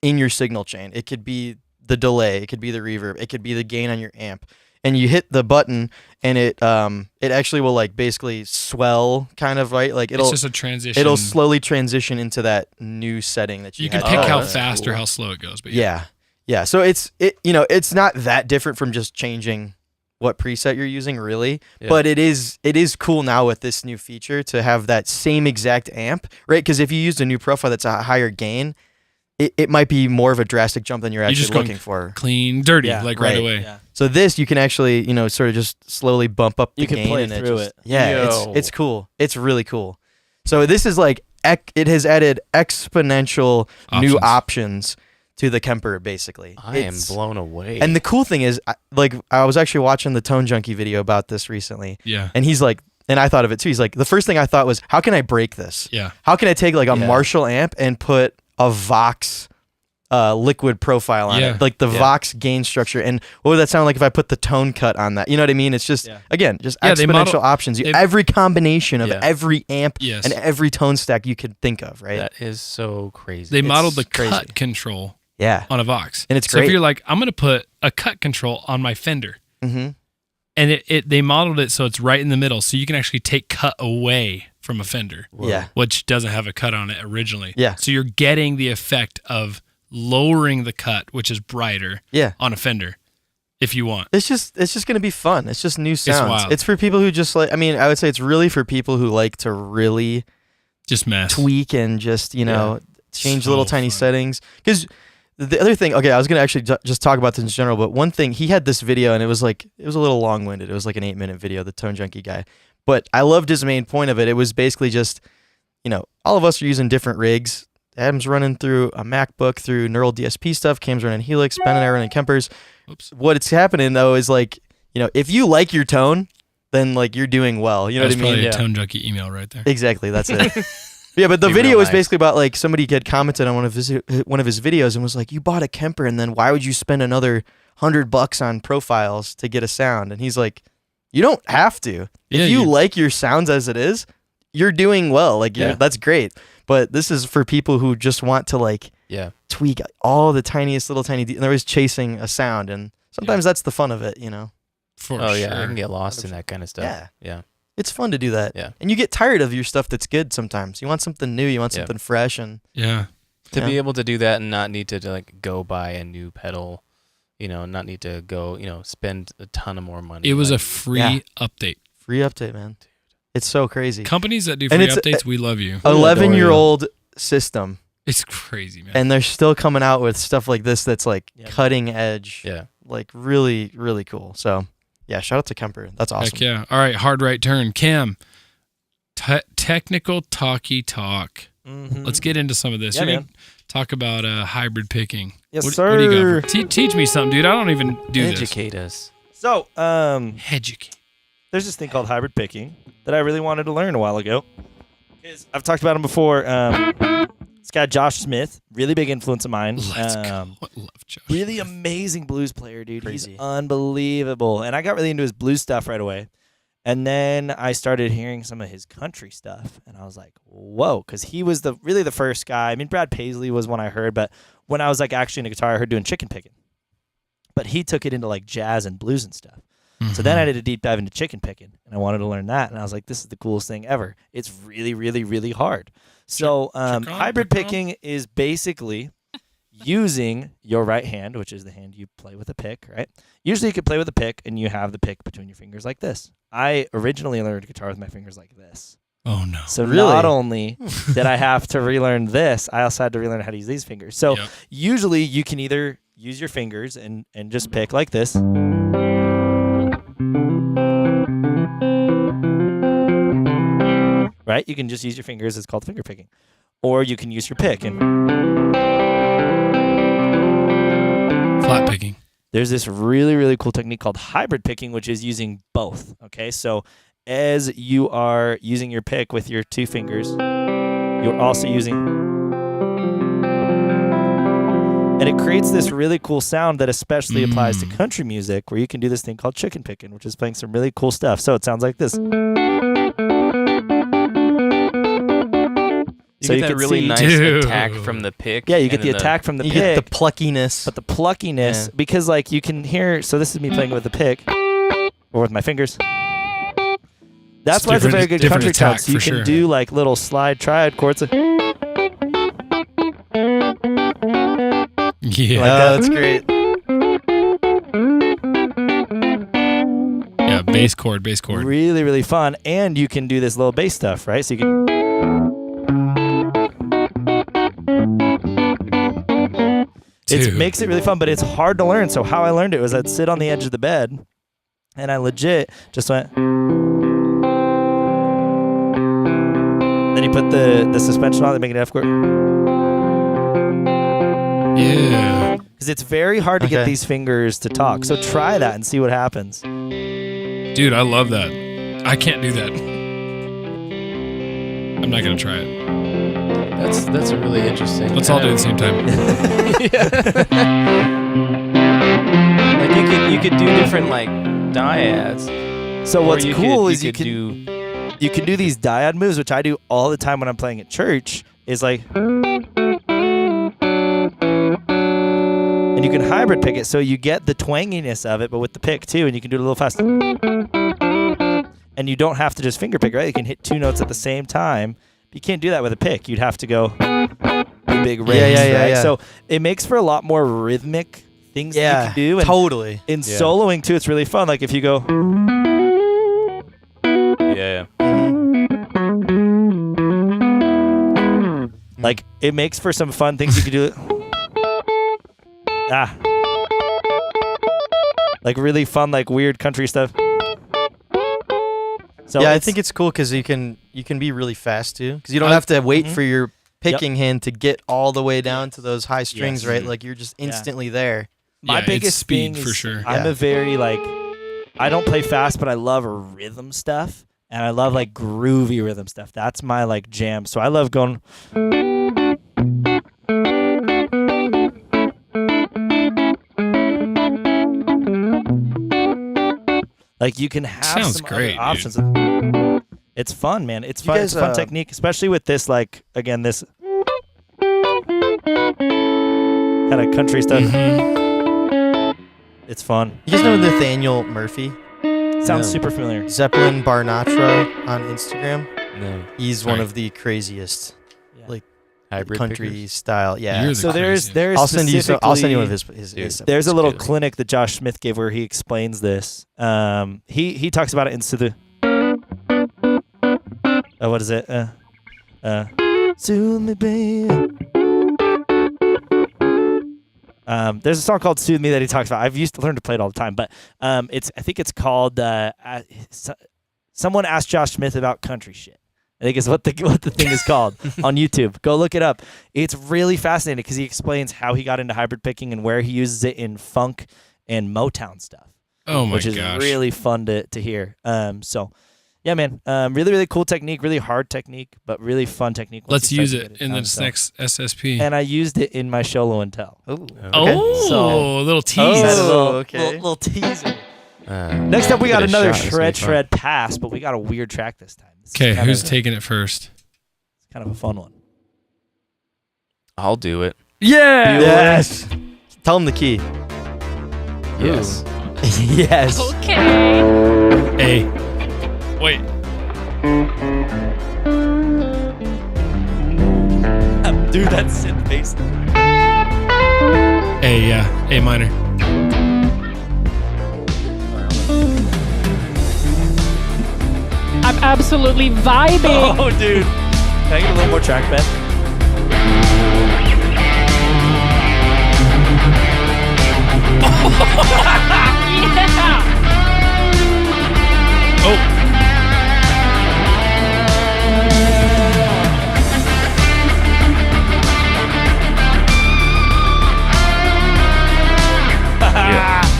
in your signal chain. It could be the delay, it could be the reverb, it could be the gain on your amp, and you hit the button, and it actually will like basically swell, kind of, right? Like it's it'll just a transition. it'll slowly transition into that new setting that you. You can had. pick how that's fast or cool. how slow it goes, but Yeah. So it's not that different from just changing what preset you're using, really. Yeah. But it is cool now with this new feature to have that same exact amp, right? Because if you used a new profile that's a higher gain, it might be more of a drastic jump than you're You're actually just going looking for. clean, dirty, Yeah, like right. right away. Yeah. So this you can actually sort of just slowly bump up the You can gain play and through just, it. Yeah, Yo. it's cool. It's really cool. So this is like it has added exponential new options to the Kemper, basically. I am blown away. And the cool thing is, I was actually watching the Tone Junkie video about this recently, Yeah. and he's like, and I thought of it too. He's like, the first thing I thought was, how can I break this? Yeah. How can I take like a Yeah. Marshall amp and put a Vox liquid profile on Yeah. it, like the Vox gain structure, and what would that sound like if I put the tone cut on that? You know what I mean? It's just again, just Yeah, they exponential model- options. Every combination of Yeah. every amp Yes. and every tone stack you could think of, right? That is so crazy. They modeled the crazy. cut control Yeah. on a Vox. And it's So if great. you're like, I'm going to put a cut control on my Fender, Mm-hmm. and they modeled it so it's right in the middle, so you can actually take cut away from a Fender, Yeah. which doesn't have a cut on it originally. Yeah. So you're getting the effect of lowering the cut, which is brighter Yeah. on a Fender, if you want. It's just gonna be fun. It's just new sounds. wild. It's for people who just like. I mean, I would say it's really for people who like to really Just mess. tweak and just change So little tiny fun. settings. Because the other thing, okay, I was gonna actually just talk about this in general, but one thing, he had this video and it was a little long winded. It was like an 8-minute video, the Tone Junkie guy. But I loved his main point of it. It was basically just, all of us are using different rigs. Adam's running through a MacBook through neural DSP stuff. Cam's running Helix. Ben and I are running Kempers. Oops. What's happening though is like, if you like your tone, then like you're doing well. You know That's what I mean? probably Yeah. a Tone Junkie email right there. Exactly. That's it. Yeah, but the Be video real was nice. basically about like somebody had commented on one of his videos and was like, "You bought a Kemper, and then why would you spend another $100 on profiles to get a sound?" And he's like, "You don't have to. Yeah, If you you- like your sounds as it is, you're doing well. Like, that's great. But this is for people who just want to like Yeah. tweak all the tiniest little tiny. And they're always chasing a sound, and sometimes that's the fun of it. For Oh sure. yeah, I can get lost in that kind of stuff. Yeah. Yeah. It's fun to do that. Yeah. And you get tired of your stuff that's good sometimes. You want something new. You want Yeah. something fresh, and Yeah. To Yeah. be able to do that and not need to like go buy a new pedal, not need to go, spend a ton of more money. It was a like, free Yeah. update. free update, man. It's so crazy. Companies that do And free it's- updates, we love you. 11-year-old system, It's crazy, man. and they're still coming out with stuff like this that's like Yeah. cutting edge, Yeah. like really, really cool. So, yeah, shout out to Kemper. That's awesome. Heck yeah. All right, hard right turn. Cam, technical talky talk. Mm-hmm. Let's get into some of this. Yeah, You're man. gonna talk about hybrid picking. Yes, what do you sir. got for- teach me something, dude. I don't even do Educate us. So, this. Educate. there's this thing called hybrid picking that I really wanted to learn a while ago. I've talked about him before. This guy Josh Smith, really big influence of mine. Let's go. I love Josh. Really amazing blues player, dude. Crazy. He's unbelievable. And I got really into his blues stuff right away. And then I started hearing some of his country stuff, and I was like, whoa, because he was really the first guy. I mean, Brad Paisley was one I heard, but when I was like actually in a guitar, I heard doing chicken picking. But he took it into like jazz and blues and stuff. So then I did a deep dive into chicken picking, and I wanted to learn that, and I was like, this is the coolest thing ever. It's really, really, really hard. So hybrid picking is basically using your right hand, which is the hand you play with a pick, right? Usually you could play with a pick, and you have the pick between your fingers like this. I originally learned guitar with my fingers like this. Oh, no. So Really? not only did I have to relearn this, I also had to relearn how to use these fingers. So Yep. usually you can either use your fingers and just pick like this. Right? You can just use your fingers. It's called finger picking. Or you can use your pick. And Flat picking. there's this really, really cool technique called hybrid picking, which is using both. Okay? So as you are using your pick with your two fingers, you're also using... And it creates this really cool sound that especially applies to country music, where you can do this thing called chicken picking, which is playing some really cool stuff. So it sounds like this. So you get that can really see- nice Dude. attack from the pick. Yeah, you and get the then attack from the You pick, get the pluckiness. but the pluckiness, Yeah. because like you can hear. So this is me playing with the pick or with my fingers. That's It's why it's a very different- good different country attack tone. So you for can sure. do like little slide triad chords. Yeah. That's great. Yeah. Bass chord. Bass chord. Really, really fun. And you can do this little bass stuff, right? So you can. It Dude. makes it really fun, but it's hard to learn. So how I learned it was I'd sit on the edge of the bed, and I legit just went. Then you put the suspension on, they make an F chord. Yeah. Because it's very hard to get Okay. these fingers to talk. So try that and see what happens. Dude, I love that. I can't do that. I'm not gonna try it. That's a really interesting. Let's all do it at the same time. Like you could do different like dyads. So what's Or cool is you you could do. can do these dyad moves, which I do all the time when I'm playing at church. Is like, and you can hybrid pick it, so you get the twanginess of it, but with the pick too, and you can do it a little faster. And you don't have to just finger pick, right? You can hit 2 notes at the same time. You can't do that with a pick. You'd have to go big range, right? Yeah. So it makes for a lot more rhythmic things that you can do. And totally. in soloing too, it's really fun. Like if you go, Yeah. like it makes for some fun things you can do. Like really fun, like weird country stuff. So I think it's cool because you can be really fast too, because you don't have to wait for your picking hand to get all the way down to those high strings, right? Like you're just instantly there. My it's biggest speed thing for is sure. I'm a very like, I don't play fast, but I love rhythm stuff, and I love like groovy rhythm stuff. That's my like jam. So I love going. Like you can have Sounds some great, other options. It's fun, man. It's fun. guys, It's a fun technique, especially with this. Like again, this kind of country stuff. It's fun. You guys know Nathaniel Murphy? Sounds super familiar. Zeppelin Barnatra on Instagram. No. He's one of the craziest Hybrid country pickers? style. Yeah. You're the So there's I'll send you one of his Dude, There's a little That's good. clinic that Josh Smith gave where he explains this. He talks about it in the what is it? Soothe me, baby. There's a song called "Soothe Me" that he talks about. I've used to learn to play it all the time, but I think it's called someone asked Josh Smith about country shit. I think is what the thing is called on YouTube. Go look it up. It's really fascinating because he explains how he got into hybrid picking and where he uses it in funk and Motown stuff. Oh my which is gosh. really fun to hear. So yeah, man, really really cool technique, really hard technique, but really fun technique. once Let's you use start to it get in down. this So- next SSP. And I used it in my Sholo and Tell. Oh. Oh, So- a little tease. Little teaser. Next up, we got Give it a another shot. It's gonna be fun. shred pass, but we got a weird track this time. This is Okay, kind who's of- taking it first? Kind of a fun one. I'll do it. Yeah. Yes. Tell him the key. Yes. Yes. Okay. A. Wait. Dude, that's synth bass. A, yeah. A minor. I'm absolutely vibing. Oh, dude. Can I get a little more track, Ben? Yeah. Oh.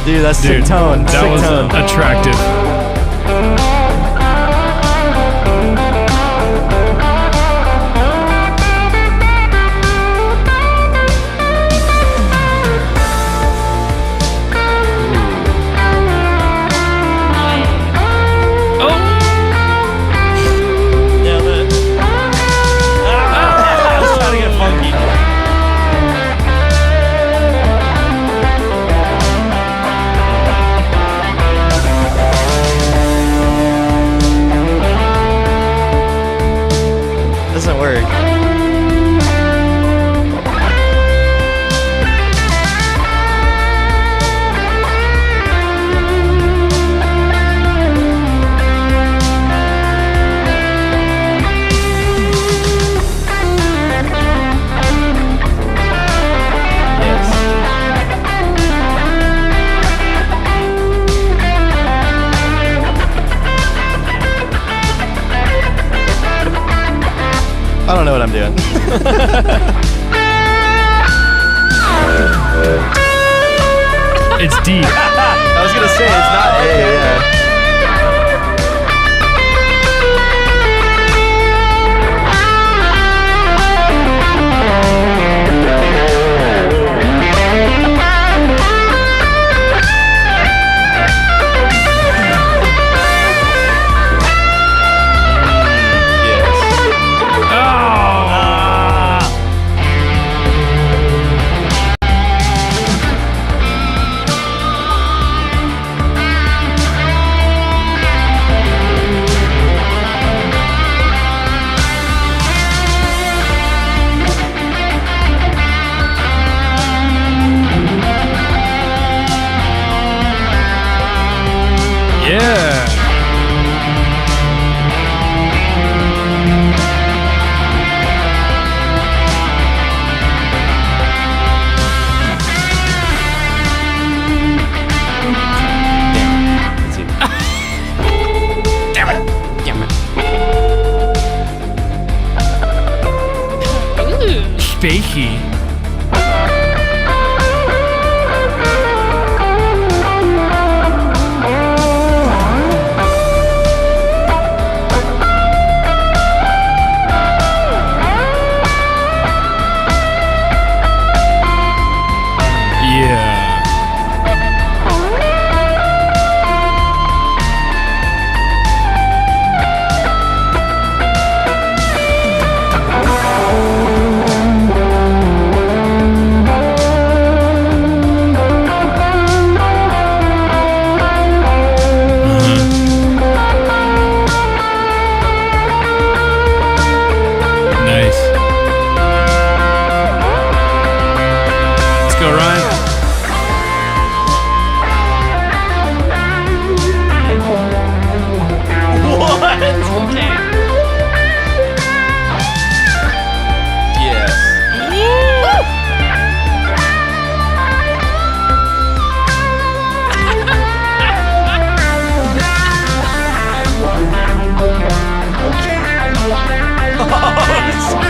Dude, that's sick tone. That Sick was tone. attractive. Nailed it. I was trying to get funky. Doesn't work. I don't know what I'm doing. It's D. I was gonna say it's not A. Yeah. me.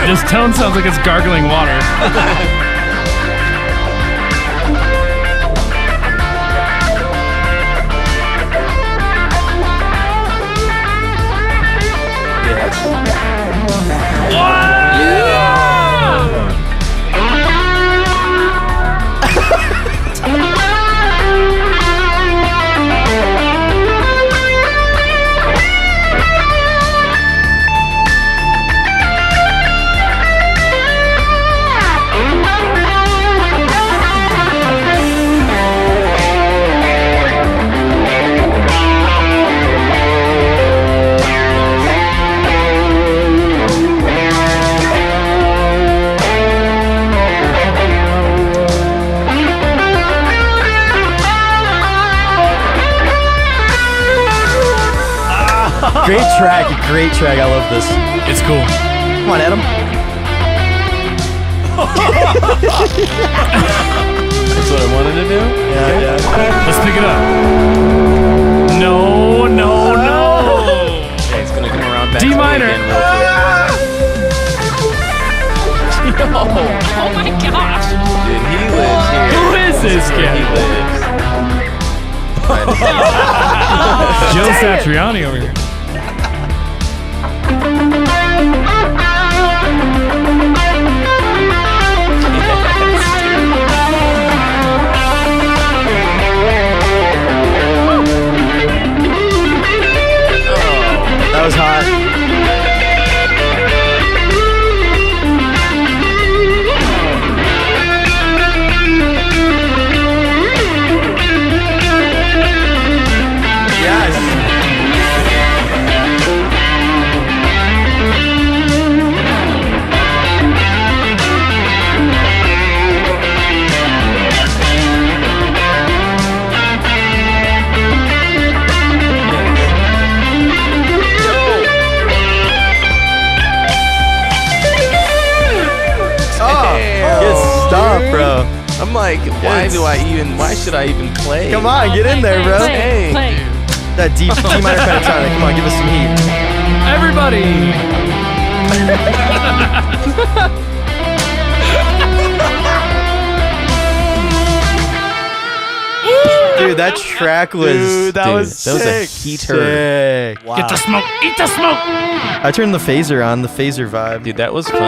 This tone sounds like it's gargling water. Great track. I love this. It's cool. Come on, Adam. That's what I wanted to do? Yeah. Let's pick it up. No. Okay, it's gonna come around back D to me minor. again real quick. Oh my gosh. Dude, he lives here. Who is this Where kid? he lives. Joe Satriani over here. That was hot. Yes. Bro, I'm like, why should I even play? come on, get in there, bro. Play. That D minor pentatonic. Come on, give us some heat. Everybody. Dude, that track was. that was sick. a heater. Sick. Wow. Get the smoke. Eat the smoke. I turned the phaser on, the phaser vibe. Dude, that was fun.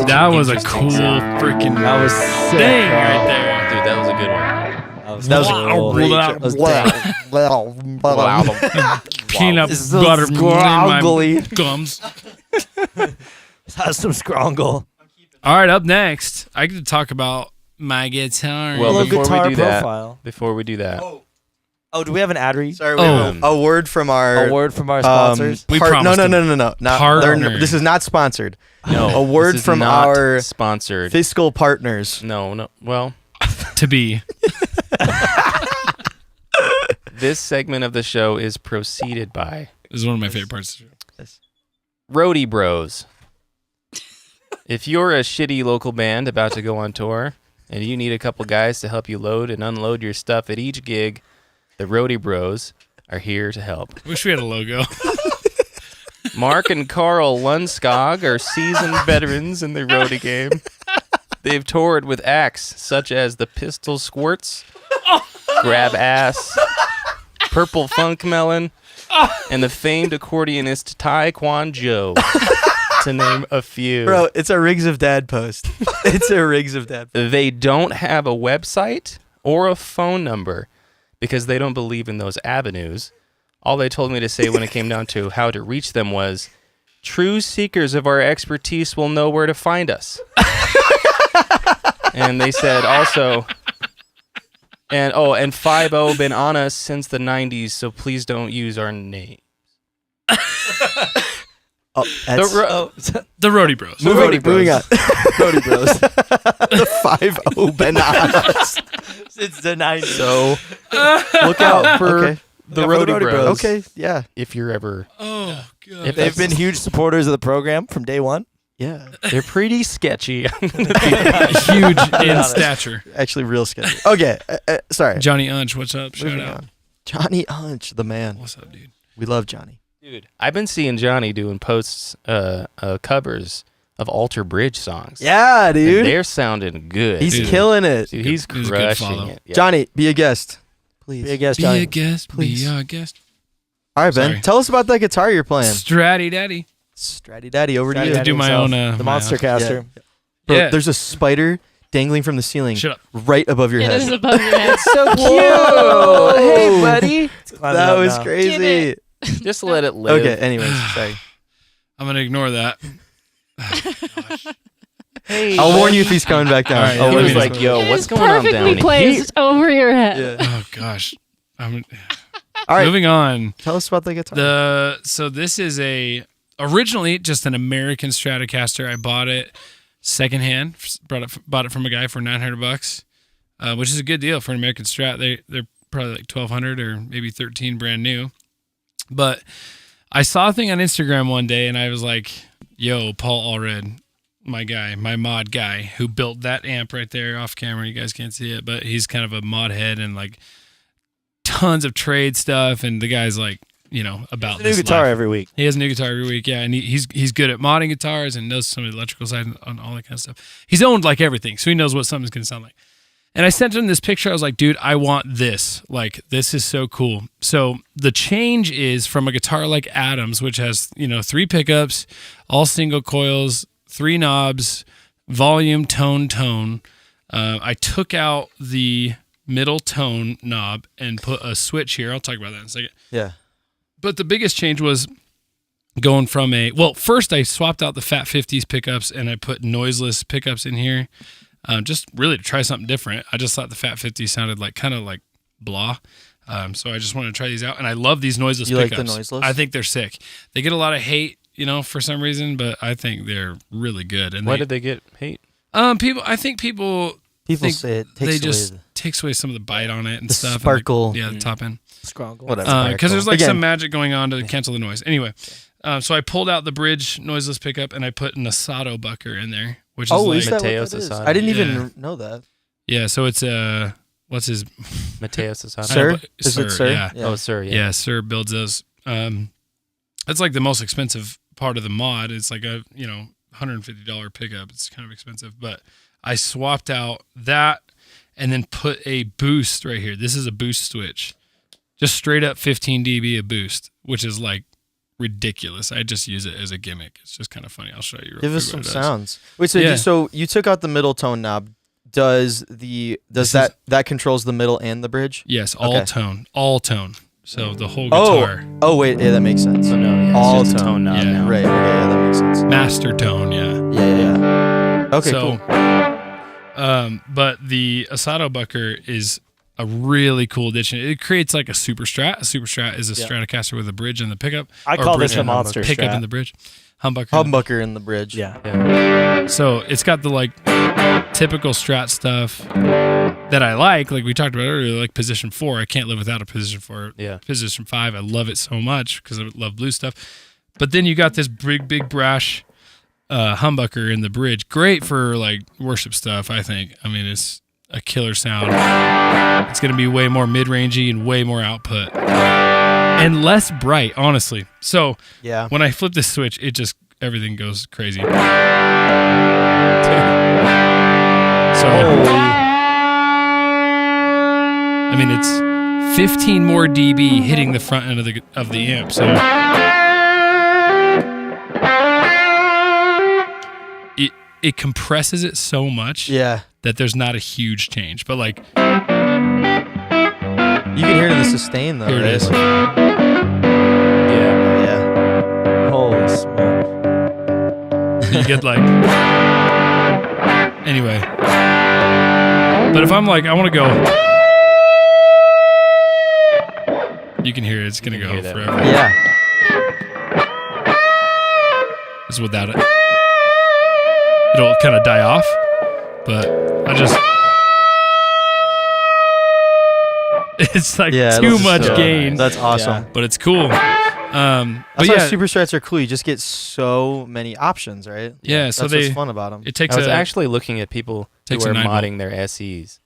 That was a cool freaking That was sick, thing bro. right there. Dude, that was a good one. That was Wow. cool. Wow. That was dope. Peanut This is so butter in my scroggly. gums. That's some scrongle. All right, up next, I get to talk about my guitar. Well, Little before guitar we do profile. before we do that, Oh, do we have an ad read? Sorry, we have a word from our. A word from our sponsors. We no, promised no, them. no. Not, Partner. this is not sponsored. no, A word this is from not our sponsored. fiscal partners. No. Well, To be. this segment of the show is preceded by This is one of my favorite parts of the show. Rodie Bros. If you're a shitty local band about to go on tour and you need a couple guys to help you load and unload your stuff at each gig, the Rodie Bros are here to help. Wish we had a logo. Mark and Carl Lundskog are seasoned veterans in the Rodie game. They've toured with acts such as the Pistol Squirts, Grab Ass, Purple Funk Melon, and the famed accordionist Taekwon Joe, to name a few. Bro, it's a Rigs of Dad post. It's a Rigs of Dad post. They don't have a website or a phone number because they don't believe in those avenues. All they told me to say when it came down to how to reach them was, true seekers of our expertise will know where to find us. And they said also, and 5-0 been on us since the 90s, so please don't use our name. The Rodie Bros. Moving on. Rodie Bros. The 5-0 bananas. It's the 90s. So look out for the Rodie Bros. Okay, yeah. If you're ever... Oh, God. If They've been huge supporters of the program from day one. Yeah. They're pretty sketchy. Huge in stature. Actually, real sketchy. Okay, sorry. Johnny Unch, what's up? Moving Shout out. on. Johnny Unch, the man. What's up, dude? We love Johnny. Dude, I've been seeing Johnny doing posts, covers of Alter Bridge songs. Yeah, And dude. they're sounding good. He's Dude. killing it. Dude, he's He's a good crushing follow. it. Yeah. Johnny, be a guest. Please. Be a guest, Be Johnny. a guest. Please. Be our guest. All right, Ben. Sorry. Tell us about that guitar you're playing. Stratty Daddy. Stratty Daddy, over to Stratty you. Daddy do my himself. own, the my Monster own. Caster. Bro, Yeah. there's a spider dangling from the ceiling Shut up. right above your It head. is above your head. So cute. Whoa. Hey, buddy. Climbing That up was now. crazy. Just let it live. Okay, anyways, sorry. I'm going to ignore that. Hey, I'll warn you if he's coming back down. All right, I'll yeah, He let was you like, know. yo, It what's is going on perfectly down placed over your head. Yeah. Oh, gosh. All right, Moving on. tell us about the guitar. So this is originally just an American Stratocaster. I bought it secondhand. Bought it from a guy for $900, which is a good deal for an American Strat. They're probably like $1,200 or maybe $1,300 brand new. But I saw a thing on Instagram one day and I was like, "Yo, Paul Allred, my guy, my mod guy, who built that amp right there off camera. You guys can't see it, but he's kind of a mod head and like tons of trade stuff. And the guy's like, about New this guitar life. every week. He has a new guitar every week, yeah, and he's good at modding guitars and knows some of the electrical side and all that kind of stuff. He's owned like everything, so he knows what something's gonna sound like. And I sent him this picture. I was like, dude, I want this. Like, this is so cool. So the change is from a guitar like Adams, which has 3 pickups, all single coils, 3 knobs, volume, tone. I took out the middle tone knob and put a switch here. I'll talk about that in a second. Yeah. But the biggest change was going from first I swapped out the Fat 50s pickups and I put noiseless pickups in here, just really to try something different. I just thought the Fat 50 sounded kind of like blah. So I just wanted to try these out. And I love these noiseless You like pickups. the noiseless? I think they're sick. They get a lot of hate, for some reason, but I think they're really good. And Why did they get hate? People People think say it they takes just away takes away some of the bite on it and the stuff. sparkle. And the top end. Scrungle. Whatever. Because there's like Again. some magic going on to cancel the noise. Anyway, so I pulled out the bridge noiseless pickup and I put an Asato bucker in there, which is Oh, like, is that what Mateos that is? Asada. I didn't Yeah. even know that. yeah. So it's what's his Mateos Asada. Sir? Is it Sir? Yeah. Oh, sir. Yeah, Yeah. Sir builds those. That's like the most expensive part of the mod. It's like a $150 pickup. It's kind of expensive, but I swapped out that and then put a boost right here. This is a boost switch, just straight up 15 dB of boost, which is like ridiculous. I just use it as a gimmick. It's just kind of funny. I'll show you. Real Give us quick some what it does. sounds. Wait, so Yeah. so you took out the middle tone knob. Does that controls the middle and the bridge? Yes, all Okay. tone. So the whole Oh, guitar, oh wait, yeah, that makes sense. So no, yeah, All it's just a tone. tone knob Yeah. now. Right, okay, yeah, that makes sense. master tone. Yeah. Yeah. Okay, So, cool. but the Asato bucker is a really cool addition. It creates like a super strat. A super strat is a Stratocaster with a bridge and the pickup. I or call bridge this a and monster pickup strat. in the bridge. Humbucker. Humbucker in the bridge. Yeah. So it's got the like typical Strat stuff that I like we talked about earlier, like position 4. I can't live without a position 4. Yeah. Position 5, I love it so much because I love blue stuff. But then you got this big brash humbucker in the bridge. Great for like worship stuff, I think. I mean, it's a killer sound. It's going to be way more mid-rangey and way more output. and less bright, honestly. So Yeah. when I flip this switch, it just everything goes crazy. So I mean, it's 15 more dB hitting the front end of the amp. So it compresses it so much Yeah. that there's not a huge change. But like, You can hear it in the sustain though. here it right? is. Yeah. Yeah. Holy smoke. You get like, anyway. But if I'm like, I want to go, you can hear it. It's gonna You can go hear that. forever. Yeah. This is without it. It'll kind of die off, but I just. It's like Yeah. too that's much so- gain, That's awesome. but it's cool. But That's why yeah, Super Strats are cool. You just get so many options, right? yeah. So That's they, what's fun about them. it takes I was a, actually looking at people who takes a are 9 volt. modding their SEs.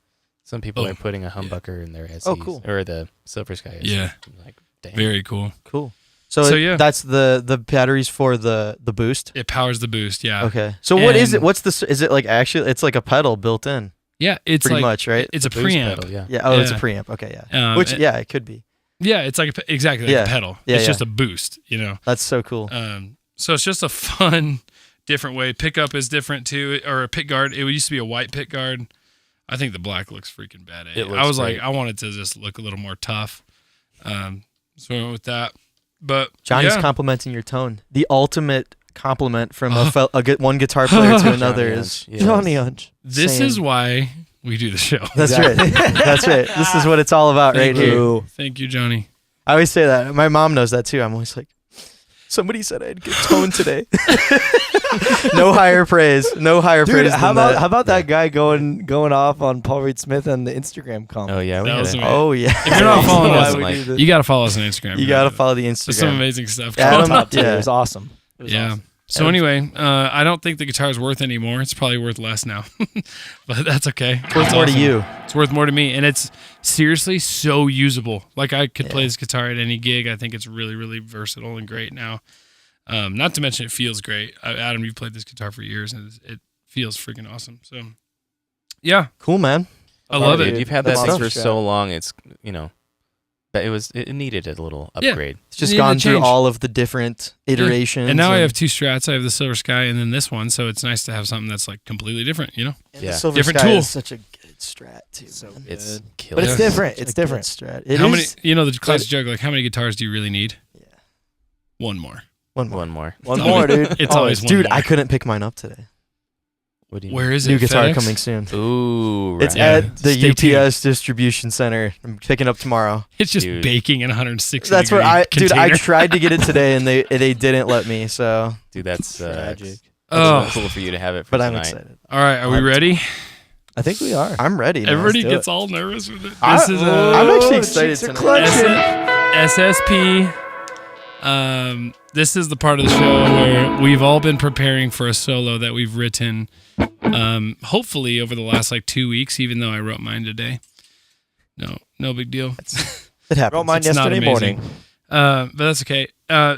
Some people Oh, are putting a humbucker in their SEs. Oh, cool. Or the Silver Sky SE. Yeah. I'm like, damn. very cool. Cool. So, So, yeah. that's the batteries for the boost. It powers the boost. Yeah. Okay. So what is it? And- What's the? Is it like actually? It's like a pedal built in, Yeah. It's pretty like, much, right? It's a Boost preamp. pedal, yeah. Yeah. Oh, it's a Yeah. preamp. Okay. Yeah. Which and- yeah, it could be. Yeah, it's like exactly like Yeah. a pedal. Yeah, It's yeah. just a boost, you know. That's so cool. So it's just a fun, different way. Pickup is different too, or a pick guard. It used to be a white pick guard. I think the black looks freaking badass. It I looks was like, great. I wanted to just look a little more tough. So I went with that. But Johnny's yeah. complimenting your tone. The ultimate compliment from one guitar player to another Johnny is Hunch, yes. Johnny Hunch. This saying- is why we do the show. That's right. That's right. This is what it's all about right Thank here. Ooh. Thank you, Johnny. I always say that. My mom knows that too. I'm always like, somebody said I had good tone today. No higher praise. No higher Dude, praise. how than about that. how about that guy going off on Paul Reed Smith and the Instagram comment? Oh, yeah. We That had was it. amazing. Oh yeah. If you're not following Why us, we like- do this. you got to follow us on Instagram. You gotta There's follow the some Instagram. amazing stuff. Adam- going on. Top tier. yeah. It was awesome. It was Yeah. awesome. So anyway, I don't think the guitar is worth any more. It's probably worth less now, but that's okay. It's worth more to awesome. you. It's worth more to me, and it's seriously so usable. Like I could play this guitar at any gig. I think it's really, really versatile and great now. Not to mention it feels great. Adam, you've played this guitar for years, and it feels freaking awesome. So, yeah, Cool, man. I love Dude, it. You've had That's that thing tough. for so long. It's, but it needed a little Yeah. upgrade. It's just Needed gone to through change. all of the different iterations. And now I have 2 Strats. I have the Silver Sky and then this one. So it's nice to have something that's like completely different, you know? and Yeah. the Silver Different Sky tool. is such a good strat too. So man. It's good. killer. But it's Yeah. different. A It's good different. Strat. It how is- many, you know, the classic joke, like how many guitars do you really need? Yeah. One more. One more. One more. One It's more, always- dude. It's always one Dude, more. I couldn't pick mine up today. What do you Where is it? New guitar FedEx? coming soon. Ooh, right. It's Yeah. at the Stay tuned. UPS distribution center. I'm picking up tomorrow. It's just Dude. baking in 160 That's what degree dude. I container. tried to get it today and they didn't let me. So, Dude, that's Tragic. Oh, cool for you to have it for but I'm tonight. excited. all right. Are we ready? I think we are. I'm ready. man. Everybody do gets it. all nervous with it. I- This is I'm actually the excited cheeks are tonight. clenching. SSP. This is the part of the show where we've all been preparing for a solo that we've written, hopefully over the last like 2 weeks, even though I wrote mine today. No big deal. It happens. Wrote mine It's not yesterday amazing. morning. But that's okay.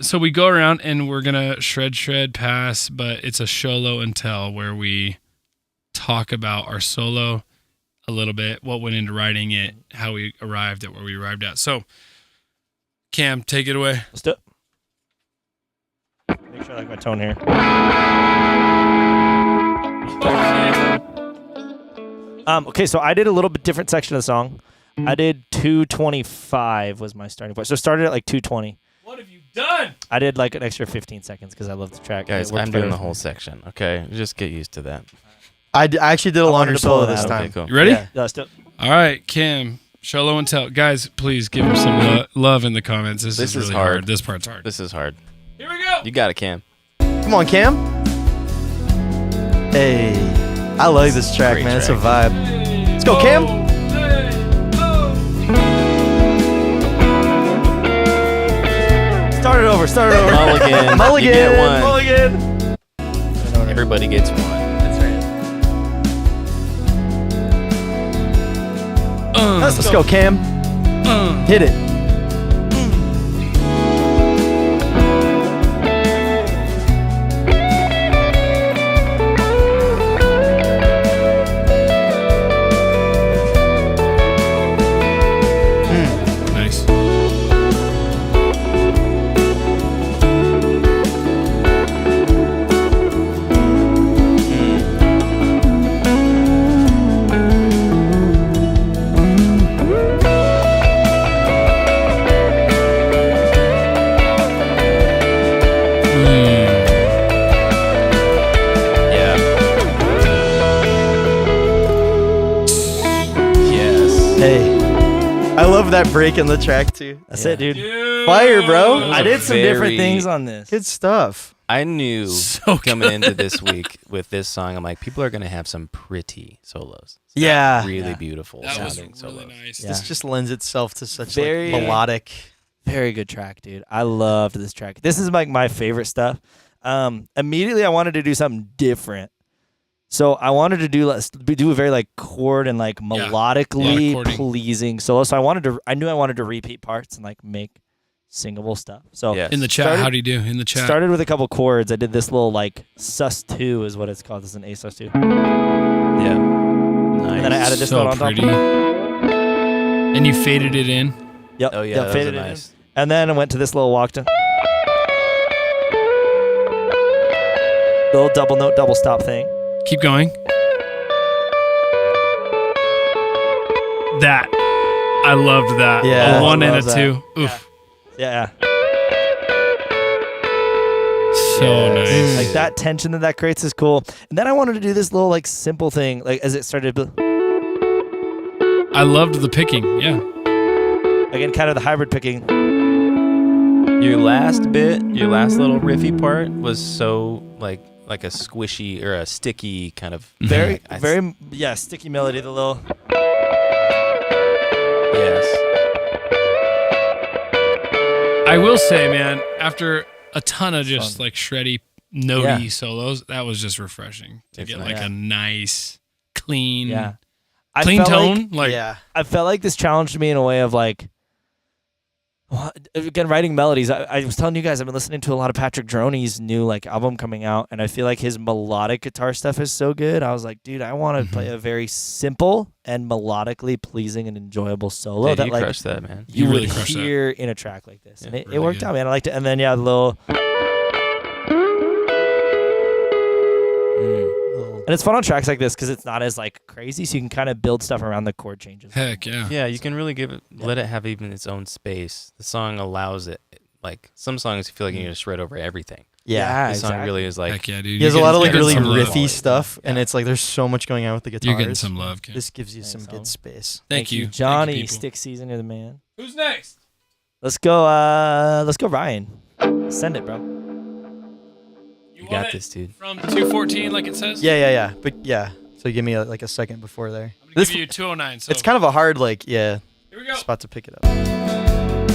So we go around and we're going to shred, pass, but it's a Sholo and tell where we talk about our solo a little bit, what went into writing it, how we arrived at where we arrived at. So, Cam, take it away. Let's do it. Make sure I like my tone here. Okay, so I did a little bit different section of the song. I did 225 was my starting point. So I started at like 220. What have you done? I did like an extra 15 seconds because I love the track. Guys, It worked I'm doing better the for whole me. section. Okay, just get used to that. I actually did a I wanted longer to blow solo that this out. time. Okay, cool. You ready? Yeah. Yeah, let's do it. All right, Cam, Sholo and tell. Guys, please give him some love in the comments. This This is is really hard. This part's hard. This is hard. Here we go. You got it, Cam. Come on, Cam. Hey, I like this track, Great man. It's a track. vibe. Let's go, Cam. Start it over. Start it over. Mulligan. Mulligan. You get one. Mulligan. Everybody gets one. That's right. Let's go, Cam. Hit it. Hey, I love that break in the track too. That's it, dude. Fire, bro. I did some different very- things on this. Good stuff. I knew So coming into this week with this song, I'm like, people are gonna have some pretty solos. Yeah. Really beautiful That was sounding really solos. nice. Yeah. This just lends itself to such Very- like, melodic. Very good track, dude. I loved this track. This is like my favorite stuff. Immediately, I wanted to do something different. So I wanted to do a very like chord and like melodically chording. pleasing solo. So I knew I wanted to repeat parts and like make singable stuff. So Yes. In the chat, Started- how do you do? In the chat. started with a couple chords. I did this little like sus2 is what it's called. This is an A sus2. Yeah. Nice. And then I added this so note on top. pretty. And you faded it in. Yep. Oh yeah, yep, that was faded a it in. nice. And then I went to this little walk to little double note, double stop thing. Keep going. That. I loved that. Yeah, A 1 I and a love that. 2. Oof. Yeah. So nice. Like that tension that creates is cool. And then I wanted to do this little like simple thing, like as it started I loved the picking. Yeah. again, kind of the hybrid picking. Your last little riffy part was so like a squishy or a sticky kind of Very, I- very, sticky melody. The little. yes. I will say, man, after a ton of just Fun. like shreddy, notey Yeah. solos, that was just refreshing to It's get nice. like Yeah. a nice, clean, Yeah. clean I felt tone. Like, yeah. I felt like this challenged me in a way of like. Well, again, writing melodies. I was telling you guys, I've been listening to a lot of Patrick Droney's new like album coming out, and I feel like his melodic guitar stuff is so good. I was like, dude, I want to play a very simple and melodically pleasing and enjoyable solo Dude, that you like crushed that, man. You you really would crushed that. hear in a track like this, and Yeah, it really worked good. out, man. I liked it, and then the little. And it's fun on tracks like this because it's not as like crazy, so you can kind of build stuff around the chord changes. heck yeah. Yeah, you can really let it have even its own space. The song allows it. Like some songs, you feel like you need to shred over everything. Yeah. This song really is like Heck yeah, dude. He has a You're lot of like getting really some love. riffy stuff, and it's like there's so much going on with the guitars. You're getting some love, kid. This gives you Thanks, some Tom. good space. Thank you. Johnny. Thank you, people. Stick season, you're the man. Who's next? Let's go, Ryan. Send it, bro. you want got it this, dude. From 214, like it says? Yeah. But yeah. So give me like a second before there. I'm going This to give you 209. So it's kind of a hard like here we go. spot to pick it up.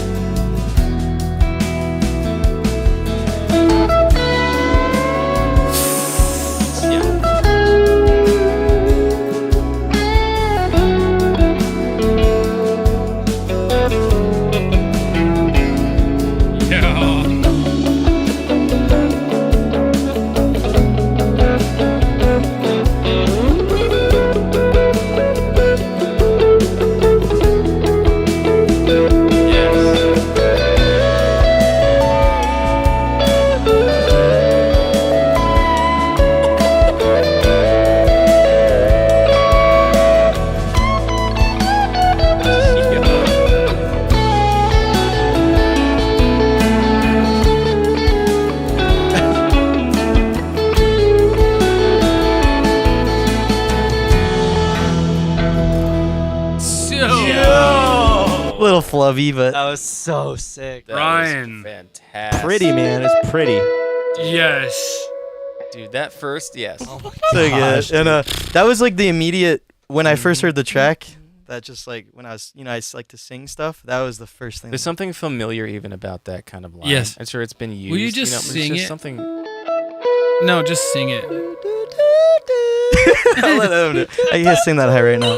Yeah. A little fluffy, but That was so sick. That was Ryan. fantastic. Pretty, man. It's pretty. Yes. Dude, that first, yes. so good. And that was like the immediate when I first heard the track. That just like when I was, I like to sing stuff. That was the first thing. There's something familiar even about that kind of line. Yes. I'm sure it's been used. Will you just it's sing just it? Something. No, just sing it. I'll let him do it. I can't sing that high right now.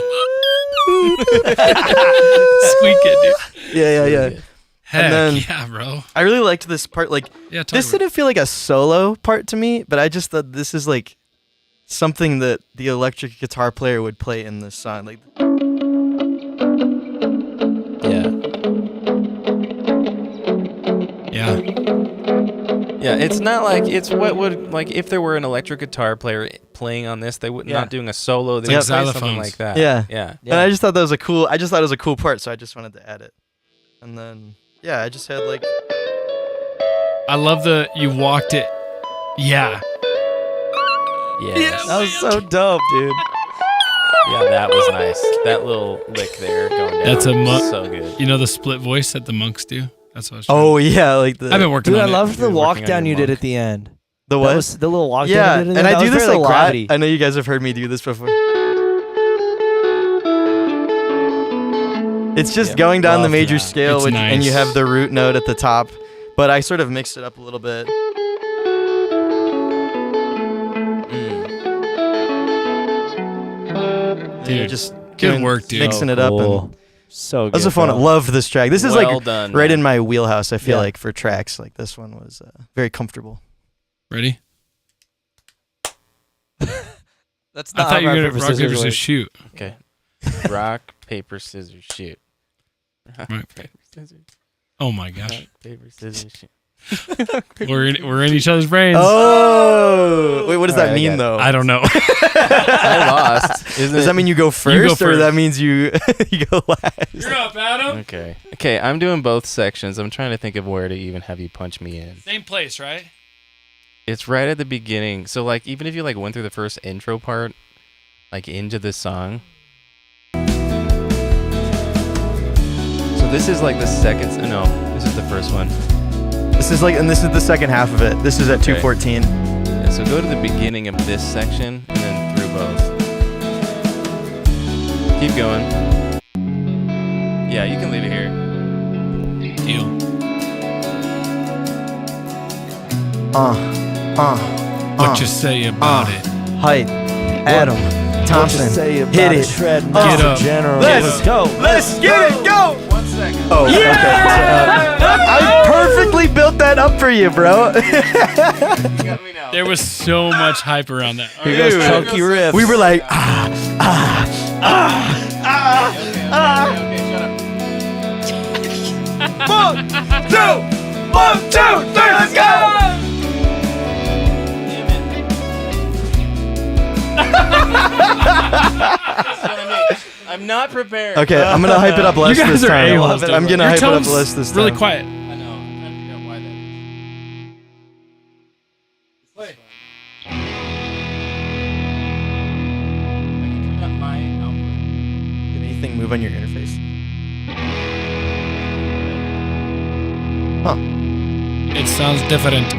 Squeak it, dude. Yeah. Heck then- yeah, bro. I really liked this part. Like Yeah, talk this about didn't feel like a solo part to me, but I just thought this is like something that the electric guitar player would play in this song. Like Yeah. Yeah. Yeah, it's not like it's what would like if there were an electric guitar player playing on this, they would Yeah. not doing a solo. They Like would play something xylophones. like that. Yeah. Yeah. And I just thought that was a cool. I just thought it was a cool part, so I just wanted to add it. And then I just had like I love you walked it. Yeah. Yes. That was so dope, dude. Yeah, that was nice. That little lick there going down. That's a so good. You know the split voice that the monks do? That's what I was trying Oh yeah, like the I've been working Dude, I on it. loved the You're walk working on down your you did monk. at the end. the That what? was the little walk Yeah, down you did at the and end. I That do was this very like that. Roddy. I know you guys have heard me do this before. It's just going down the love major that. scale, It's and you nice. have the root note at the top, but I sort of mixed it up a little bit. And you're Dude, just good doing- work, dude. mixing So it up. And cool. So good. that was a fun. bro. Love this track. This is Well like done, right man. in my wheelhouse. I feel Yeah. like for tracks like this one was very comfortable. Ready? That's I thought you were going to rock, paper, scissors, shoot. Okay. Rock, paper, scissors, shoot. Rock, Right. paper, scissors. Oh my gosh. Rock, paper, scissors, shoot. We're in each other's brains. Oh, wait, what does that Alright, I mean got though? I don't know. I lost. Isn't Does it? that mean you go first, go or first. that means you you go last? You're up, Adam. Okay. Okay, I'm doing both sections. I'm trying to think of where to even have you punch me in. Same place, right? It's right at the beginning. So like even if you like went through the first intro part, like into the song. So this is like the second. No, this is the first one. This is the second half of it. This is at Okay. 214. Yeah, so go to the beginning of this section and then through both. Keep going. Yeah, you can leave it here. Deal. What you say about it? Height, Adam, Thompson, Say about hit a it. shred, Get Mr. up. General. Let's go. Let's get it, go! 1 second. Oh, okay. I perfectly built that up for you, bro. You got me now. There was so much hype around that. All Here right. goes chunky riffs. We were like, Okay, shut up. 1, 2, 3, let's go! I'm not prepared. Okay, I'm gonna hype it up less You guys this are time. A-holes, I'm gonna Your hype it up tone's less this time. really quiet. I know. I'm trying to figure out why that is. Play. I can turn up my output. Did anything move on your interface? It sounds different.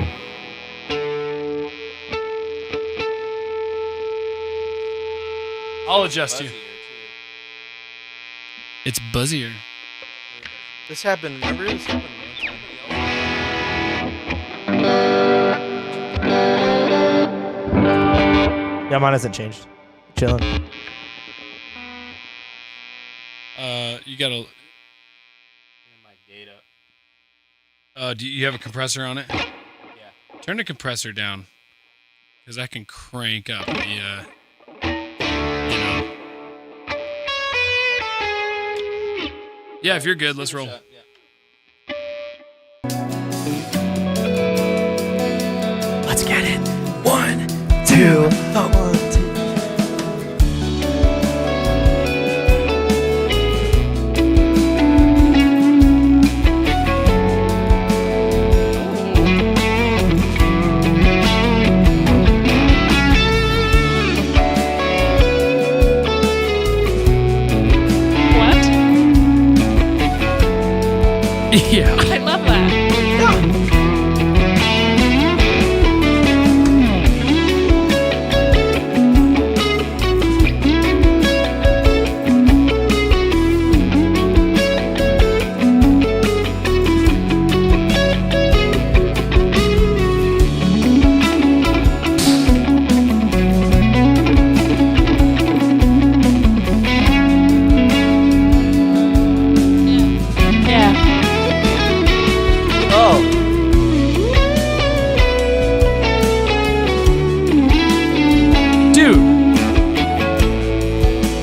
I'll adjust you. It's buzzier. This happened. Remember this happened Yeah, mine hasn't changed. Chilling. You gotta. My gate up. Do you have a compressor on it? Yeah. Turn the compressor down, because I can crank up the. Yeah, if you're good, let's roll. Yeah. Let's get it. 1, 2. What? Yeah. I love that. Yeah. Oh. Dude.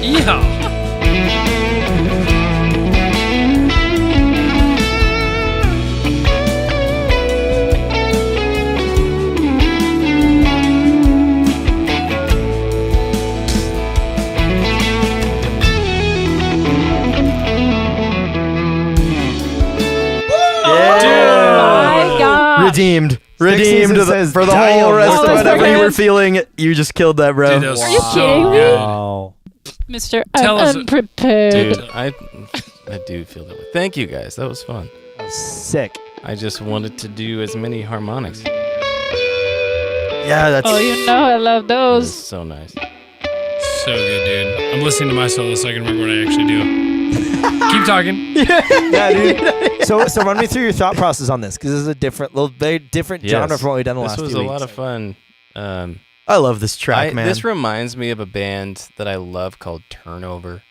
Yeah. My God. Redeemed. Season says For the damn. whole rest Oh, of that's whatever for you were him? feeling. You just killed that, bro. Dude, that was Are you so kidding me? good. Wow. Mr. Tell us- Unprepared. Dude, I do feel that way. Thank you guys. That was fun. That was sick. I just wanted to do as many harmonics. Yeah, that's. Oh, you know I love It was those. so nice. So good, dude. I'm listening to my solo so I can remember what I actually do. Keep talking. Yeah, dude. So run me through your thought process on this, because this is a very different Yes. genre from what we've done the This last was few a weeks. lot of fun. I love this track, man. This reminds me of a band that I love called Turnover.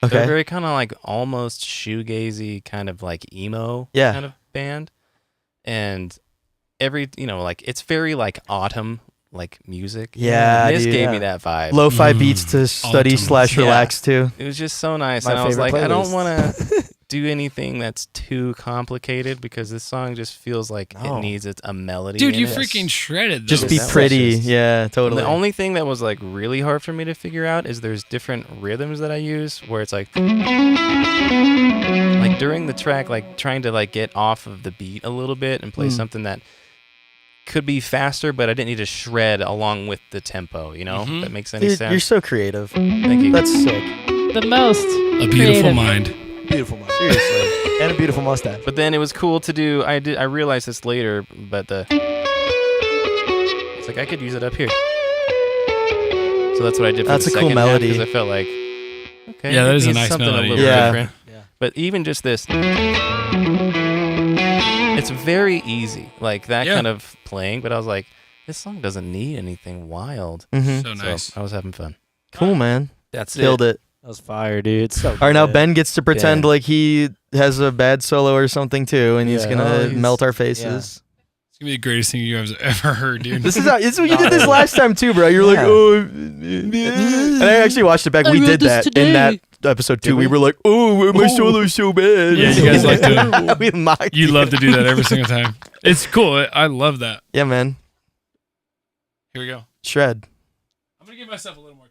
They're Okay. very kind of like almost shoegazy, kind of like emo Yeah. kind of band. And like it's very like autumn like music. Yeah, This dude, gave yeah. me that vibe. Lo-fi beats to study Autumn. / relax to. It was just so nice. My And I was favorite like, I don't playlist. want to do anything that's too complicated because this song just feels like No. it needs a melody. Dude, in you it. freaking shredded Just those. be That was pretty. just- Yeah, And totally. the only thing that was like really hard for me to figure out is there's different rhythms that I use where it's like during the track, like trying to like get off of the beat a little bit and play something that could be faster, but I didn't need to shred along with the tempo, you know? Mhm. That makes any Dude, sense. you're so creative. Thank you. That's sick. The most. A beautiful creative. mind. Beautiful mustache. Seriously. And a beautiful mustache. But then it was cool to do. I realized this later, but it's like I could use it up here. So that's what I did for That's the a cool second melody. because I felt like, okay, Yeah, that it is a needs nice something melody. a little Yeah. different. Yeah. But even just this, it's very easy, like that Yeah. kind of playing. But I was like, this song doesn't need anything wild. hmm So nice. So I was having fun. Cool, man. That's Killed it. That was fire, dude. It's so All right, now good. Ben gets to pretend Ben. like he has a bad solo or something too, and he's Yeah. gonna Oh, he's- melt our faces. It's gonna be the greatest thing you guys have ever heard, dude. This is how you did this last time too, bro. You're like, Yeah. oh, and I actually watched it back. I We wrote did this that today. in that episode too. Did We we? were like, oh, my solo's so bad. Yeah, you guys like to- we mocked You love to do that every single time. It's cool. I love that. Yeah, man. Here we go. Shred. I'm gonna give myself a little more time.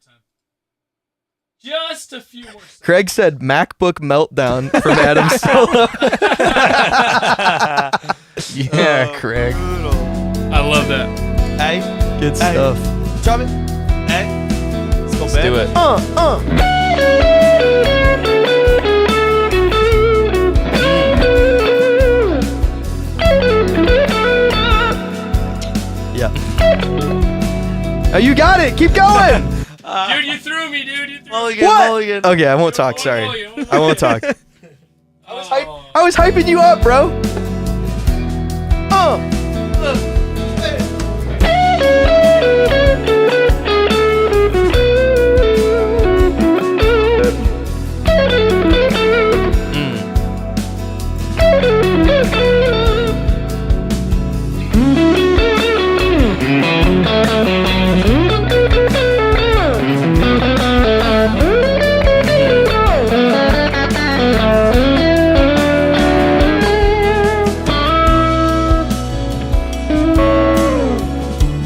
Just a few more seconds. Craig said MacBook meltdown from Adam Solo. Yeah, Craig. I love that. Hey, Good Hey. stuff. drop it. Hey. Let's go, Let's Ben. do it. Yeah. Oh, you got it. Keep going. Dude, you threw me, dude. You threw me. Mulligan, What? mulligan. Okay, I won't talk. One Sorry. volume, one I won't talk. Oh. I was hyping you up, bro.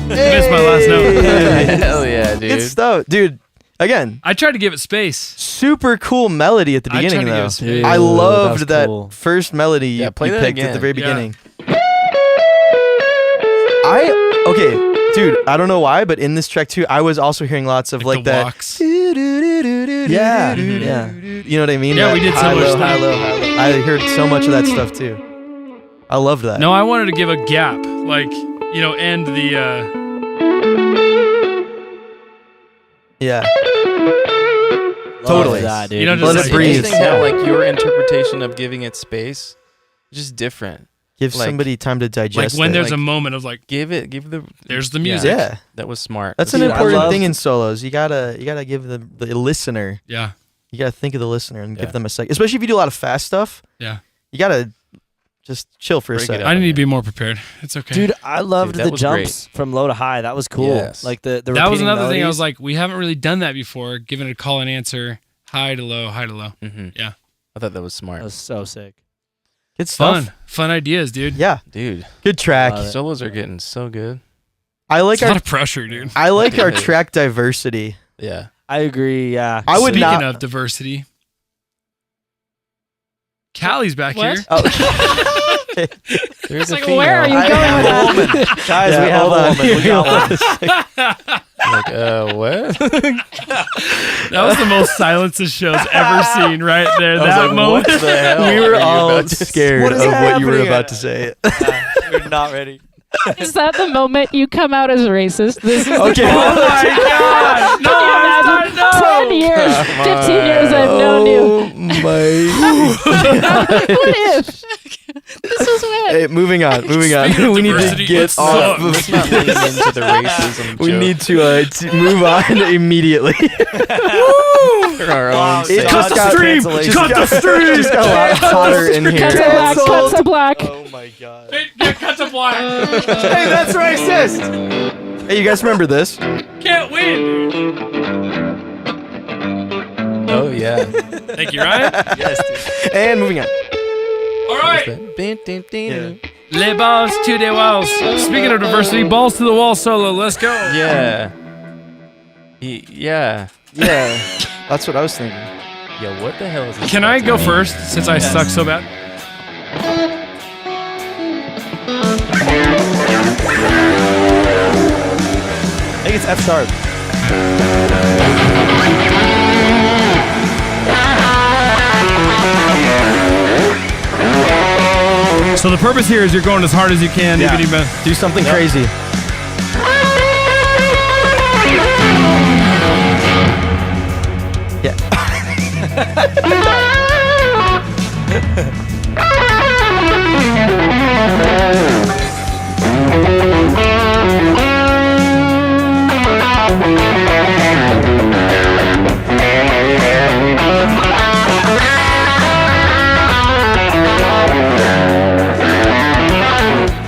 Missed my last note. Hell yeah, dude. Good stuff, dude. Again, I tried to give it space. super cool melody at the I tried beginning to give though. it space. I Dude, loved that's that cool. first melody Yeah, you play that picked at the again. very Yeah. beginning. Dude, I don't know why, but in this track too, I was also hearing lots of like the that. walks. Yeah, yeah. You know what I mean? Yeah, That we did high, similar low, stuff. high, low, high, low. I heard so much of that stuff too. I loved that. No, I wanted to give a gap, like end the. Yeah. Love Totally. that, dude. You know, It's just Let it like- breathe. interesting how like your interpretation of giving it space, is just different. Give like- somebody time to Like digest when it. there's Like- a moment of like, Give the. there's the Yeah. music. Yeah. That was smart. That's an Dude, I important loved- thing in solos. You gotta give the listener. Yeah. You gotta think of the listener and Yeah. give them a sec. Especially if you do a lot of fast stuff. Yeah. You gotta just chill for a Break it second. up. I need to be more prepared. It's okay. Dude, I loved Dude, that the was jumps from low to high. That was cool. Yes. Like the that was repeating another thing. I was melodies. like, we haven't really done that before. Giving a call and answer, high to low, high to low. Mm-hmm. Yeah. I thought that was smart. that was so sick. Good stuff. Fun ideas, dude. Yeah. Dude, Good track. Love it. solos are getting so good. I like It's a our lot of pressure, dude. I like our It is. track diversity. Yeah. I agree. Yeah. I would Speaking not. of diversity, Callie's back What? here. Oh. There's It's a like, female. where are you going with that? Guys, Yeah, we have hold a on. woman. We got one. Like, like, what? That was the most silence this show's ever seen right there. That moment. What the hell? We are were you all about to scared What of is what you were happening? about to say. We're not ready. Is that the moment you come out as racist? This is Okay. Oh my God! No, I know. 10 years, Come 15 on. years I've known you. Oh my. What if? This is when. Hey, moving on. Speaking of We need to diversity, get let's off. Let's not lean into the racism We joke need to move on immediately. for our Wow, own it sake. just Cut the got stream. cancellation. Cut the stream. Just got a lot hotter in Cut here. to black. Cut to black. Oh my god. Cut to black. Hey, that's racist. Hey, you guys remember this? Can't win. Oh yeah. Thank you, Ryan. Yes, dude. And moving on. All right. Yeah. Les balls to the walls. Speaking of diversity, balls to the wall solo. Let's go. Yeah. Yeah. Yeah, that's what I was thinking. Yo, what the hell is this? Can I about go to mean? first since I suck so bad? I think it's F sharp. So the purpose here is you're going as hard as you can. Yeah. Even Do something crazy.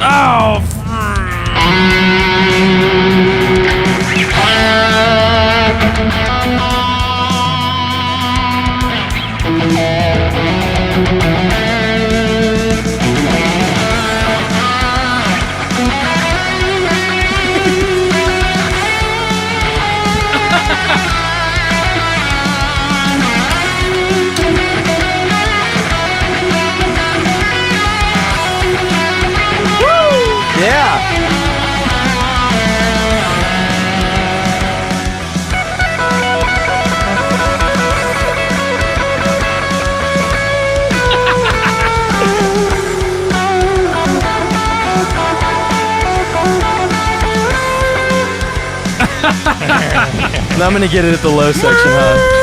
Oh. Yeah. And I'm gonna get it at the low section, huh?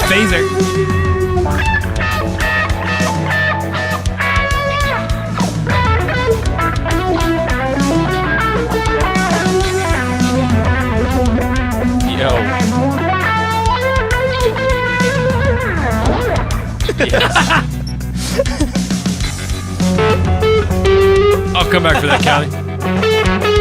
Phaser. Yo. I'll come back for that, Callie.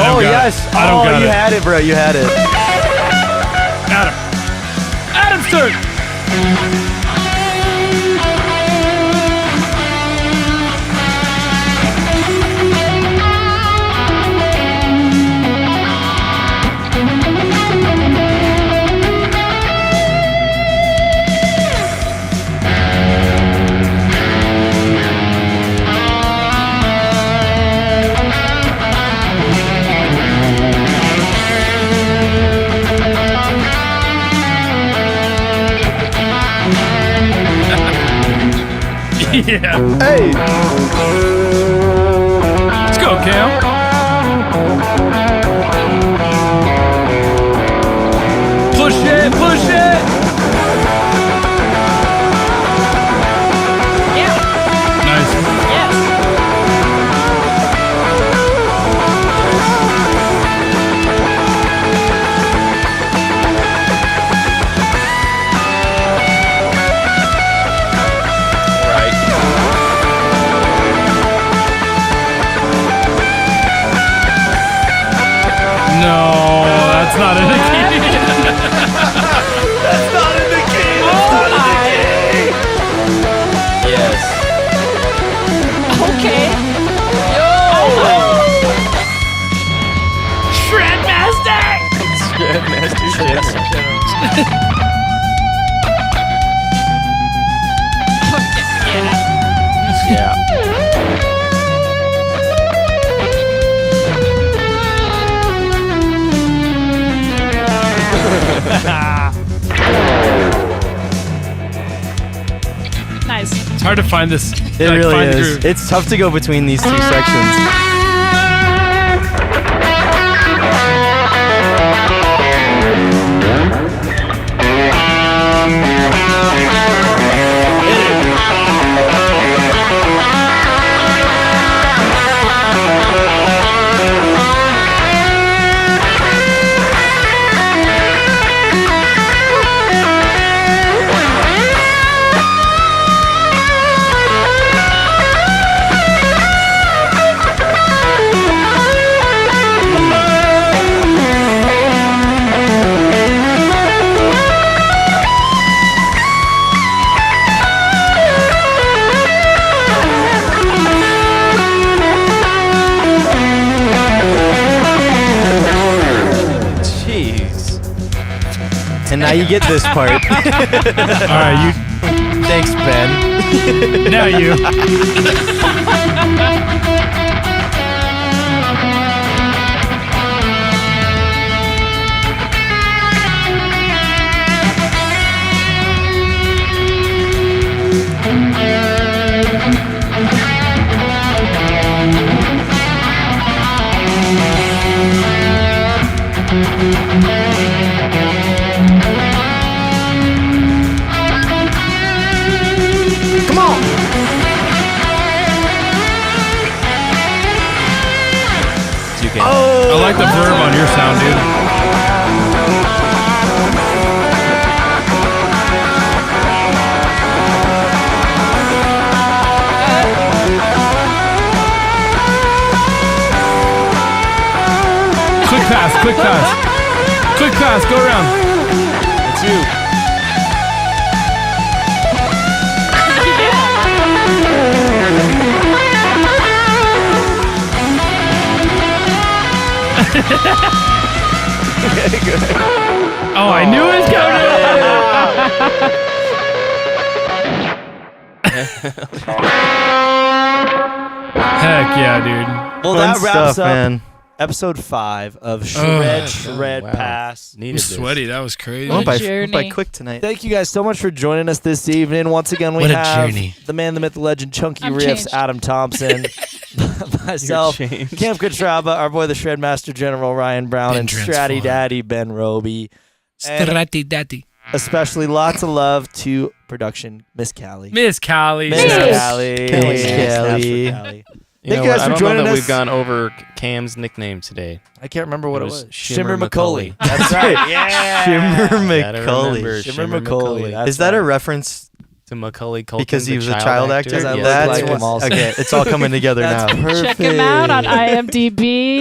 Oh got it. yes. I don't Oh, got you it. had it, bro. You had it. Adam. Adam's turn. Yeah. Hey. Let's go, Cam. Push it, push it. Nice. Nice. It's hard to find this. It like, really find the is. groove. It's tough to go between these two sections. And now you get this part. All right, you. Thanks, Ben. Now you. Come on. I like the verb on your sound, dude. Quick pass, quick pass. Quick pass, go around. It's you. Oh, I knew it was coming. Heck yeah, dude. Well, Fun that wraps stuff, up man. episode 5 of Shred wow. Pass. Needed I'm this. sweaty. That was crazy. I hope I journey. quick tonight. Thank you guys so much for joining us this evening. Once again, we What a have journey. the man, the myth, the legend, Chunky I'm Riffs, changed. Adam Thompson, myself, You're changed. Cam Contraba, our boy, the Shredmaster General Ryan Brown, Been and Stratty transformed. Daddy Ben Roby. And Stratty daddy. especially lots of love to production, Miss Callie. Miss Callie. Miss Miss Callie. Callie. Snaps for Callie. You Thank know you guys what? for I don't joining know that us. we've gone over Cam's nickname today. I can't remember what It it was was. Shimmer Shimmer Macaulay. Macaulay. That's right. Yeah. Shimmer Gotta Macaulay. remember Shimmer Macaulay. That's Is that a right. reference To Macaulay Culkin, because he the was a child actor? Because I look Yes. like him also. Okay, it's all coming together That's now. perfect. Check him out on IMDb.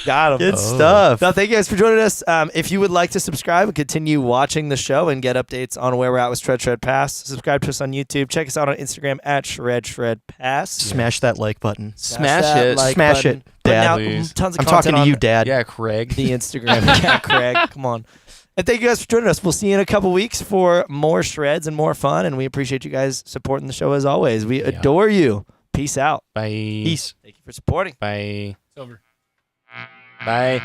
Got him. Good stuff. So thank you guys for joining us. If you would like to subscribe and continue watching the show and get updates on where we're at with Shred Pass, subscribe to us on YouTube. Check us out on Instagram at Shred Pass. Smash that like button. Smash that it. like Smash button. it, Putting Dad. out Please. tons of I'm content talking to on you, Dad. Yeah, Craig. the Instagram. Yeah, Craig. Come on. And thank you guys for joining us. We'll see you in a couple weeks for more shreds and more fun. And we appreciate you guys supporting the show as always. We adore you. Peace out. Bye. Peace. Thank you for supporting. Bye. It's over. Bye.